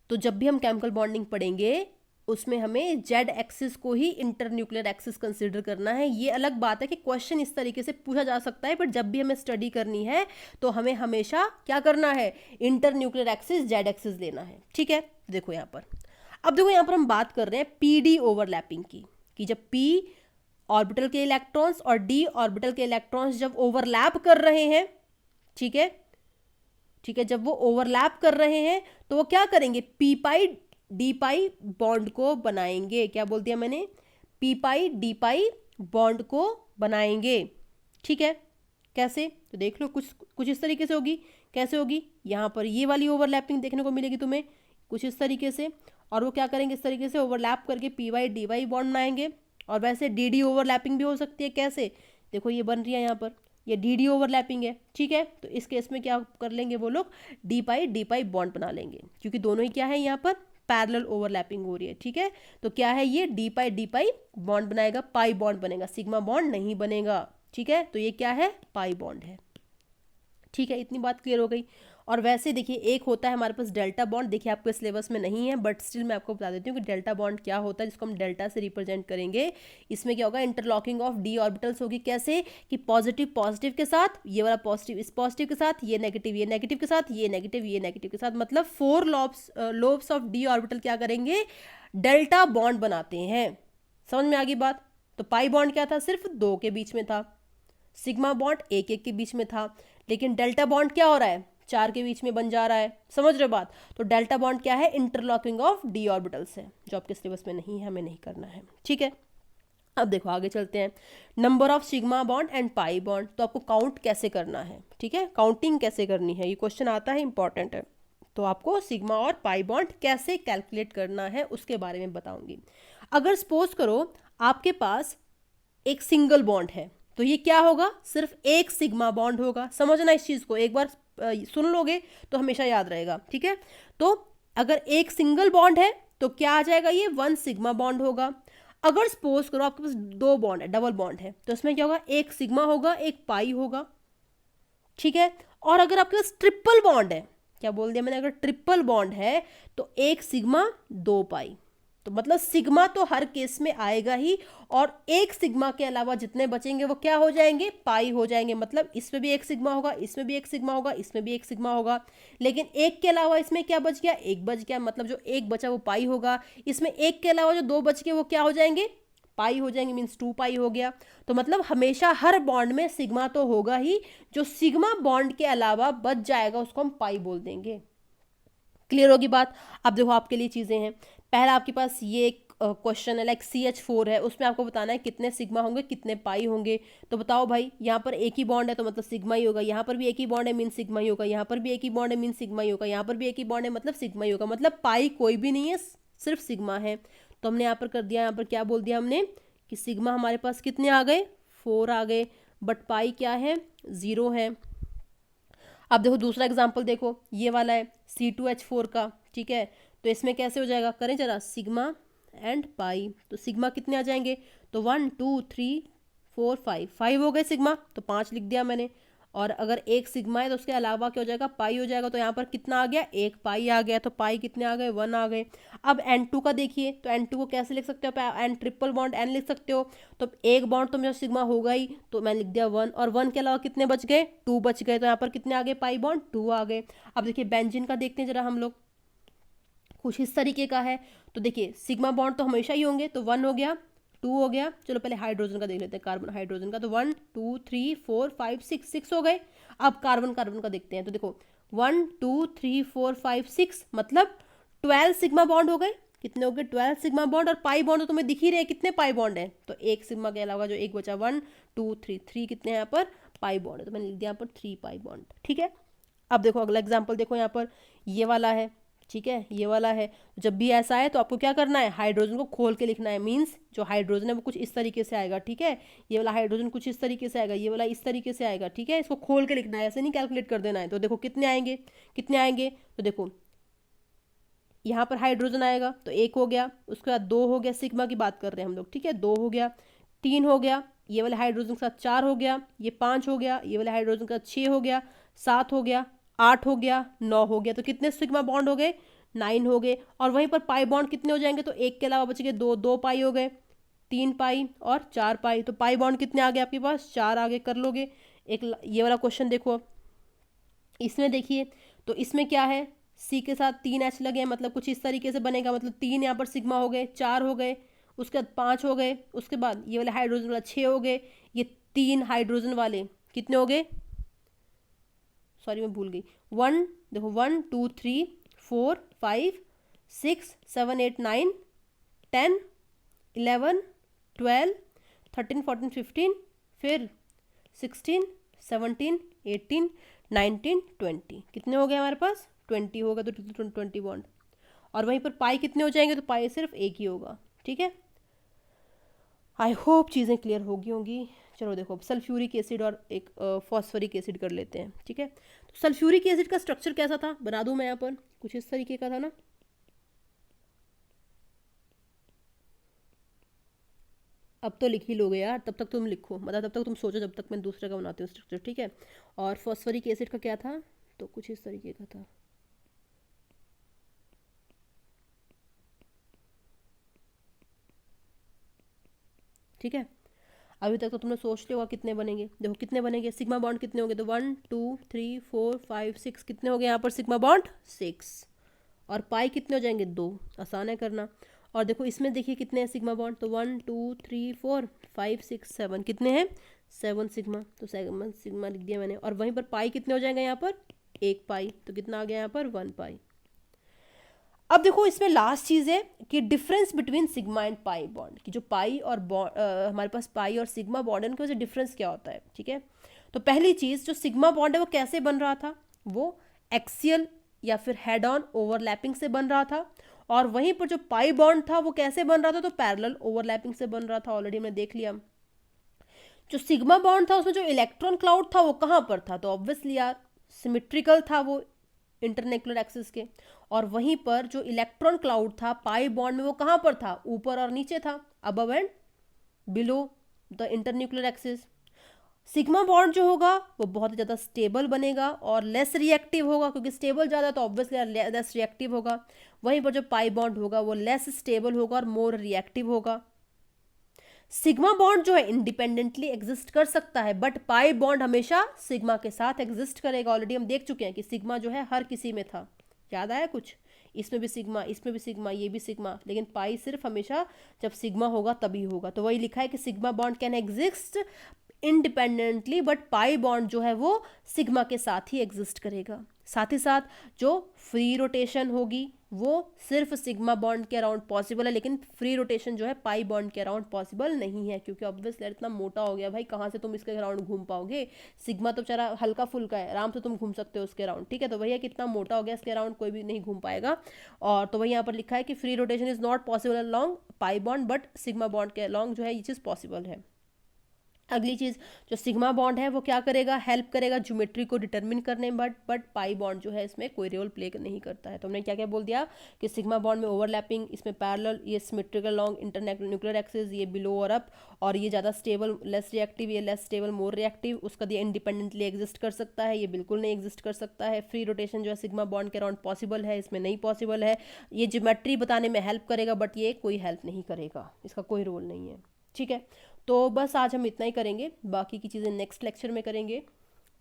तो जब भी हम केमिकल बॉन्डिंग पढ़ेंगे उसमें हमें जेड एक्सिस को ही इंटरन्यूक्लियर एक्सिस कंसीडर करना है। ये अलग बात है कि क्वेश्चन इस तरीके से पूछा जा सकता है, बट जब भी हमें स्टडी करनी है तो हमें हमेशा क्या करना है, इंटरन्यूक्लियर एक्सिस जेड एक्सिस लेना है। ठीक है, देखो यहाँ पर, अब देखो यहाँ पर हम बात कर रहे हैं पीडी ओवरलैपिंग की, कि जब पी ऑर्बिटल के इलेक्ट्रॉन्स और डी ऑर्बिटल के इलेक्ट्रॉन्स जब ओवरलैप कर रहे हैं, ठीक है, जब वो ओवरलैप कर रहे हैं तो वो क्या करेंगे, पी पाई डी पाई बॉन्ड को बनाएंगे। क्या बोल दिया मैंने, पी पाई डी पाई बॉन्ड को बनाएंगे। ठीक है, कैसे, तो देख लो, कुछ इस तरीके से होगी। कैसे होगी, यहाँ पर ये वाली ओवरलैपिंग देखने को मिलेगी तुम्हें कुछ इस तरीके से, और वो क्या करेंगे, इस तरीके से ओवरलैप करके P Y D Y bond बनाएंगे। और वैसे डी डी ओवरलैपिंग भी हो सकती है, कैसे, देखो ये बन रही है यहाँ पर, ये डी डी ओवरलैपिंग है। ठीक है, तो इस केस में क्या कर लेंगे वो लोग, डी पाई बॉन्ड बना लेंगे, क्योंकि दोनों ही क्या है यहाँ पर पैरेलल ओवरलैपिंग हो रही है। ठीक है, तो क्या है ये, डी पाई बॉन्ड बनाएगा, पाई बॉन्ड बनेगा, सिग्मा बॉन्ड नहीं बनेगा। ठीक है, तो ये क्या है, पाई बॉन्ड है। ठीक है, इतनी बात क्लियर हो गई। और वैसे देखिए एक होता है हमारे पास डेल्टा बॉन्ड, देखिए आपके सिलेबस में नहीं है बट स्टिल मैं आपको बता देती हूँ कि डेल्टा बॉन्ड क्या होता है, जिसको हम डेल्टा से रिप्रेजेंट करेंगे। इसमें क्या होगा, इंटरलॉकिंग ऑफ डी ऑर्बिटल्स होगी। कैसे कि पॉजिटिव के साथ, ये वाला पॉजिटिव इस पॉजिटिव के साथ, ये नेगेटिव के साथ, ये नेगेटिव के साथ, मतलब 4 लोब्स ऑफ डी ऑर्बिटल क्या करेंगे, डेल्टा बॉन्ड बनाते हैं। समझ में आ गई बात। तो पाई बॉन्ड क्या था, सिर्फ 2 के बीच में था, सिग्मा बॉन्ड 1 के बीच में था, लेकिन डेल्टा बॉन्ड क्या हो रहा है, 4 के बीच में बन जा रहा है। समझ रहे हो बात। तो डेल्टा बॉन्ड क्या है, इंटरलॉकिंग ऑफ डी ऑर्बिटल्स है, जो आपके सिलेबस में नहीं है, हमें नहीं करना है। ठीक है, अब देखो आगे चलते हैं, number of sigma bond and pi bond. तो आपको काउंट कैसे करना है, ठीक है, काउंटिंग कैसे करनी है, ये क्वेश्चन आता है, इंपॉर्टेंट है। तो आपको सिग्मा और पाई बॉन्ड कैसे कैलकुलेट करना है उसके बारे में बताऊंगी। अगर सपोज करो आपके पास एक सिंगल बॉन्ड है, तो ये क्या होगा, सिर्फ एक सिग्मा बॉन्ड होगा। समझना इस चीज को, एक बार सुन लोगे तो हमेशा याद रहेगा। ठीक है, तो अगर एक सिंगल बॉन्ड है तो क्या आ जाएगा, ये 1 सिग्मा बॉन्ड होगा। अगर सपोज करो आपके पास 2 बॉन्ड है, डबल बॉन्ड है, तो इसमें क्या होगा, एक सिग्मा होगा, एक पाई होगा। ठीक है, और अगर आपके पास ट्रिपल बॉन्ड है क्या बोल दिया मैंने, अगर ट्रिपल बॉन्ड है तो एक सिग्मा 2 पाई, तो मतलब सिग्मा तो हर केस में आएगा ही, और एक सिग्मा के अलावा जितने बचेंगे वो क्या हो जाएंगे, पाई हो जाएंगे। मतलब इसमें भी एक सिग्मा होगा, इसमें भी एक सिग्मा होगा, इसमें भी एक सिग्मा होगा, लेकिन एक के अलावा इसमें क्या बच गया, एक बच गया, मतलब जो एक बचा वो पाई होगा। इसमें एक के अलावा जो दो बच गए वो क्या हो जाएंगे, पाई हो जाएंगे, मीन्स 2 पाई हो गया। तो मतलब हमेशा हर बॉन्ड में सिग्मा तो होगा ही, जो सिग्मा बॉन्ड के अलावा बच जाएगा उसको हम पाई बोल देंगे। क्लियर होगी बात। अब देखो आपके लिए चीजें हैं, पहला आपके पास ये क्वेश्चन है लाइक CH4 है, उसमें आपको बताना है कितने सिग्मा होंगे कितने पाई होंगे। तो बताओ भाई, यहाँ पर एक ही बॉन्ड है तो मतलब सिग्मा ही होगा, यहाँ पर भी एक ही बॉन्ड है मीन सिग्मा ही होगा, यहाँ पर भी एक ही बॉन्ड है मीन सिग्मा ही होगा, यहाँ पर भी एक ही बॉन्ड है मतलब सिग्मा ही होगा, मतलब पाई कोई भी नहीं है, सिर्फ सिग्मा है। तो हमने यहाँ पर कर दिया, यहाँ पर क्या बोल दिया हमने कि सिग्मा हमारे पास कितने आ गए, 4 आ गए, बट पाई क्या है, 0 है। अब देखो दूसरा एग्जाम्पल देखो, ये वाला है C2H4 का, ठीक है। तो इसमें कैसे हो जाएगा, करें जरा, सिग्मा एंड पाई, तो सिग्मा कितने आ जाएंगे, तो 1 2 3 4 5 हो गए सिग्मा, तो 5 लिख दिया मैंने। और अगर एक सिग्मा है तो उसके अलावा क्या हो जाएगा, पाई हो जाएगा, तो यहाँ पर कितना आ गया, एक पाई आ गया, तो पाई कितने आ गए, 1 आ गए। अब N2 का देखिए, तो N2 को कैसे लिख सकते हो, एन ट्रिपल बॉन्ड N लिख सकते हो, तो एक बॉन्ड तो मेरा सिग्मा होगा ही, तो मैं लिख दिया 1, और 1 के अलावा कितने बच गए, 2 बच गए, तो यहाँ पर कितने आ गए, पाई बॉन्ड 2 आ गए। अब देखिए बेंजीन का देखते हैं जरा हम लोग, कुछ इस तरीके का है। तो देखिए सिग्मा बॉन्ड तो हमेशा ही होंगे, तो 1 हो गया, 2 हो गया, चलो पहले हाइड्रोजन का देख लेते हैं, कार्बन हाइड्रोजन का, तो 1 2 3 4 5 6 हो गए। अब कार्बन कार्बन का देखते हैं, तो देखो 1 2 3 4 5 6 मतलब 12 सिग्मा बॉन्ड हो गए, कितने हो गए, 12 सिग्मा बॉन्ड, और पाई बॉन्ड तो तुम्हें दिख ही रहे कितने पाई बॉन्ड है, तो एक सिग्मा के अलावा जो एक बचा 1 2 3 कितने यहाँ पर पाई बॉन्ड है, तो मैंने लिख दिया यहाँ पर 3 पाई बॉन्ड, ठीक है। अब देखो अगला एग्जाम्पल देखो, यहाँ पर ये वाला है, ठीक है, ये वाला है। जब भी ऐसा है तो आपको क्या करना है, हाइड्रोजन को खोल के लिखना है, मीन्स जो हाइड्रोजन है वो कुछ इस तरीके से आएगा, ठीक है, ये वाला हाइड्रोजन कुछ इस तरीके से आएगा, ये वाला इस तरीके से आएगा, ठीक है, इसको खोल के लिखना है, ऐसे नहीं कैलकुलेट कर देना है। तो देखो कितने आएंगे, कितने आएंगे, तो देखो यहाँ पर हाइड्रोजन आएगा तो 1 हो गया, उसके बाद 2 हो गया, सिग्मा की बात कर रहे हैं हम लोग, ठीक है, 2 हो गया, 3 हो गया, ये वाले हाइड्रोजन के साथ 4 हो गया, ये 5 हो गया, ये वाले हाइड्रोजन के साथ 6 हो गया, 7 हो गया, 8 हो गया, 9 हो गया, तो कितने सिग्मा बॉन्ड हो गए, 9 हो गए। और वहीं पर पाई बॉन्ड कितने हो जाएंगे, तो एक के अलावा बच गए 2, 2 पाई हो गए, 3 पाई और 4 पाई, तो पाई बॉन्ड कितने आ गए आपके पास, 4 आगे, कर लोगे। एक ये वाला क्वेश्चन देखो, अब इसमें देखिए, तो इसमें क्या है, सी के साथ 3 H लगे हैं, मतलब कुछ इस तरीके से बनेगा, मतलब 3 यहाँ पर सिग्मा हो गए, 4 हो गए, उसके बाद 5 हो गए, उसके बाद ये वाले हाइड्रोजन वाला 6 हो गए, ये 3 हाइड्रोजन वाले कितने हो गए, सॉरी मैं भूल गई, 1 देखो 1 2 3 4 5 6 7 8 9 10 11 12 13 14 15 फिर 16 17 18 19 20, कितने हो गए हमारे पास, 20 होगा, तो 20 बॉन्ड। और वहीं पर पाई कितने हो जाएंगे, तो पाई सिर्फ एक ही होगा, ठीक है। आई होप चीज़ें क्लियर होगी होंगी। चलो देखो अब सल्फ्यूरिक एसिड और एक फॉस्फोरिक एसिड कर लेते हैं, ठीक है। तो सल्फ्यूरिक एसिड का स्ट्रक्चर कैसा था बता दूं मैं, यहाँ पर कुछ इस तरीके का था ना, अब तो लिख ही लोगे यार, तब तक तुम लिखो, मतलब तब तक तुम सोचो जब तक मैं दूसरे का बनाती हूँ स्ट्रक्चर, ठीक है। और फॉस्फोरिक एसिड का क्या था, तो कुछ इस तरीके का था, ठीक है। अभी तक तो तुमने सोच लिया होगा कितने बनेंगे, देखो कितने बनेंगे, सिग्मा बॉन्ड कितने होंगे, तो 1 2 3 4 5 6 कितने हो गए यहाँ पर सिग्मा बॉन्ड 6, और पाई कितने हो जाएंगे 2, आसान है करना। और देखो इसमें देखिए कितने हैं सिग्मा बॉन्ड, तो 1 2 3 4 5 6 7 कितने हैं 7 सिग्मा, तो 7 सिग्मा लिख दिया मैंने। और वहीं पर पाई कितने हो जाएंगे यहाँ पर 1 पाई, तो कितना आ गया यहाँ पर 1 पाई। अब देखो इसमें लास्ट चीज है कि difference between sigma and pi bond, कि जो पाई और हमारे पास पाई और सिग्मा बॉन्ड है उनके वजह से डिफरेंस क्या होता है, ठीक है। तो पहली चीज, जो सिग्मा बॉन्ड है वो कैसे बन रहा था, वो एक्सियल या फिर हेड ऑन ओवरलैपिंग से बन रहा था। और वहीं पर जो पाई बॉन्ड था वो कैसे बन रहा था, तो पैरेलल ओवरलैपिंग से बन रहा था, ऑलरेडी हमने देख लिया। जो सिग्मा बॉन्ड था उसमें जो इलेक्ट्रॉन क्लाउड था वो कहाँ पर था, तो ऑब्वियसली यार सिमेट्रिकल था वो इंटरन्यूक्लियर एक्सिस के। और वहीं पर जो इलेक्ट्रॉन क्लाउड था पाई बॉन्ड में वो कहाँ पर था, ऊपर और नीचे था, above and below the internuclear axis. Sigma bond जो होगा वो बहुत ज़्यादा स्टेबल बनेगा और लेस रिएक्टिव होगा, क्योंकि स्टेबल ज़्यादा तो ऑब्वियसली लेस रिएक्टिव होगा। वहीं पर जो पाई बॉन्ड होगा वो लेस स्टेबल होगा और मोर रिएक्टिव होगा। सिग्मा बॉन्ड जो है इंडिपेंडेंटली एग्जिस्ट कर सकता है, बट पाई बॉन्ड हमेशा सिग्मा के साथ एग्जिस्ट करेगा। ऑलरेडी हम देख चुके हैं कि सिग्मा जो है हर किसी में था, याद आया कुछ, इसमें भी सिग्मा, इसमें भी सिग्मा, ये भी सिग्मा, लेकिन पाई सिर्फ हमेशा जब सिग्मा होगा तभी होगा। तो वही लिखा है कि sigma bond can exist independently, but pi bond जो है वो सिग्मा के साथ ही एग्जिस्ट करेगा। साथ ही साथ जो फ्री रोटेशन होगी वो सिर्फ सिग्मा बॉन्ड के अराउंड पॉसिबल है, लेकिन फ्री रोटेशन जो है पाई बॉन्ड के अराउंड पॉसिबल नहीं है, क्योंकि ऑब्वियसली इतना मोटा हो गया भाई, कहाँ से तुम इसके अराउंड घूम पाओगे। सिग्मा तो बेचारा हल्का फुल्का है, आराम से तुम घूम सकते हो उसके अराउंड, ठीक है। तो भैया कितना मोटा हो गया, इसके अराउंड कोई भी नहीं घूम पाएगा। और तो वही यहाँ पर लिखा है कि free rotation is not possible along pi bond, but sigma bond के अलॉन्ग जो है ये चीज़ पॉसिबल है। अगली चीज़, जो सिग्मा बॉन्ड है वो क्या करेगा, हेल्प करेगा ज्योमेट्री को डिटरमिन करने में, बट पाई बॉन्ड जो है इसमें कोई रोल प्ले नहीं करता है। तो हमने क्या क्या बोल दिया कि सिग्मा बॉन्ड में ओवरलैपिंग, इसमें पैरेलल, ये सिमेट्रिकल लॉन्ग इंटरन्यूक्लियर एक्सिस, ये बिलो और अप, और ये ज़्यादा स्टेबल लेस रिएक्टिव, ये लेस स्टेबल मोर रिएक्टिव। उसका दिया इंडिपेंडेंटली एग्जिस्ट कर सकता है, ये बिल्कुल नहीं एग्जिस्ट कर सकता है। फ्री रोटेशन जो है सिग्मा बॉन्ड के अराउंड पॉसिबल है, इसमें नहीं पॉसिबल है। ये ज्योमेट्री बताने में हेल्प करेगा, बट ये कोई हेल्प नहीं करेगा, इसका कोई रोल नहीं है, ठीक है। तो बस आज हम इतना ही करेंगे, बाकी की चीज़ें नेक्स्ट लेक्चर में करेंगे।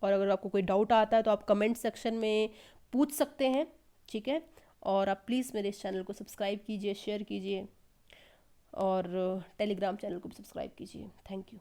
और अगर आपको कोई डाउट आता है तो आप कमेंट सेक्शन में पूछ सकते हैं, ठीक है। और आप प्लीज़ मेरे इस चैनल को सब्सक्राइब कीजिए, शेयर कीजिए, और टेलीग्राम चैनल को भी सब्सक्राइब कीजिए। Thank you.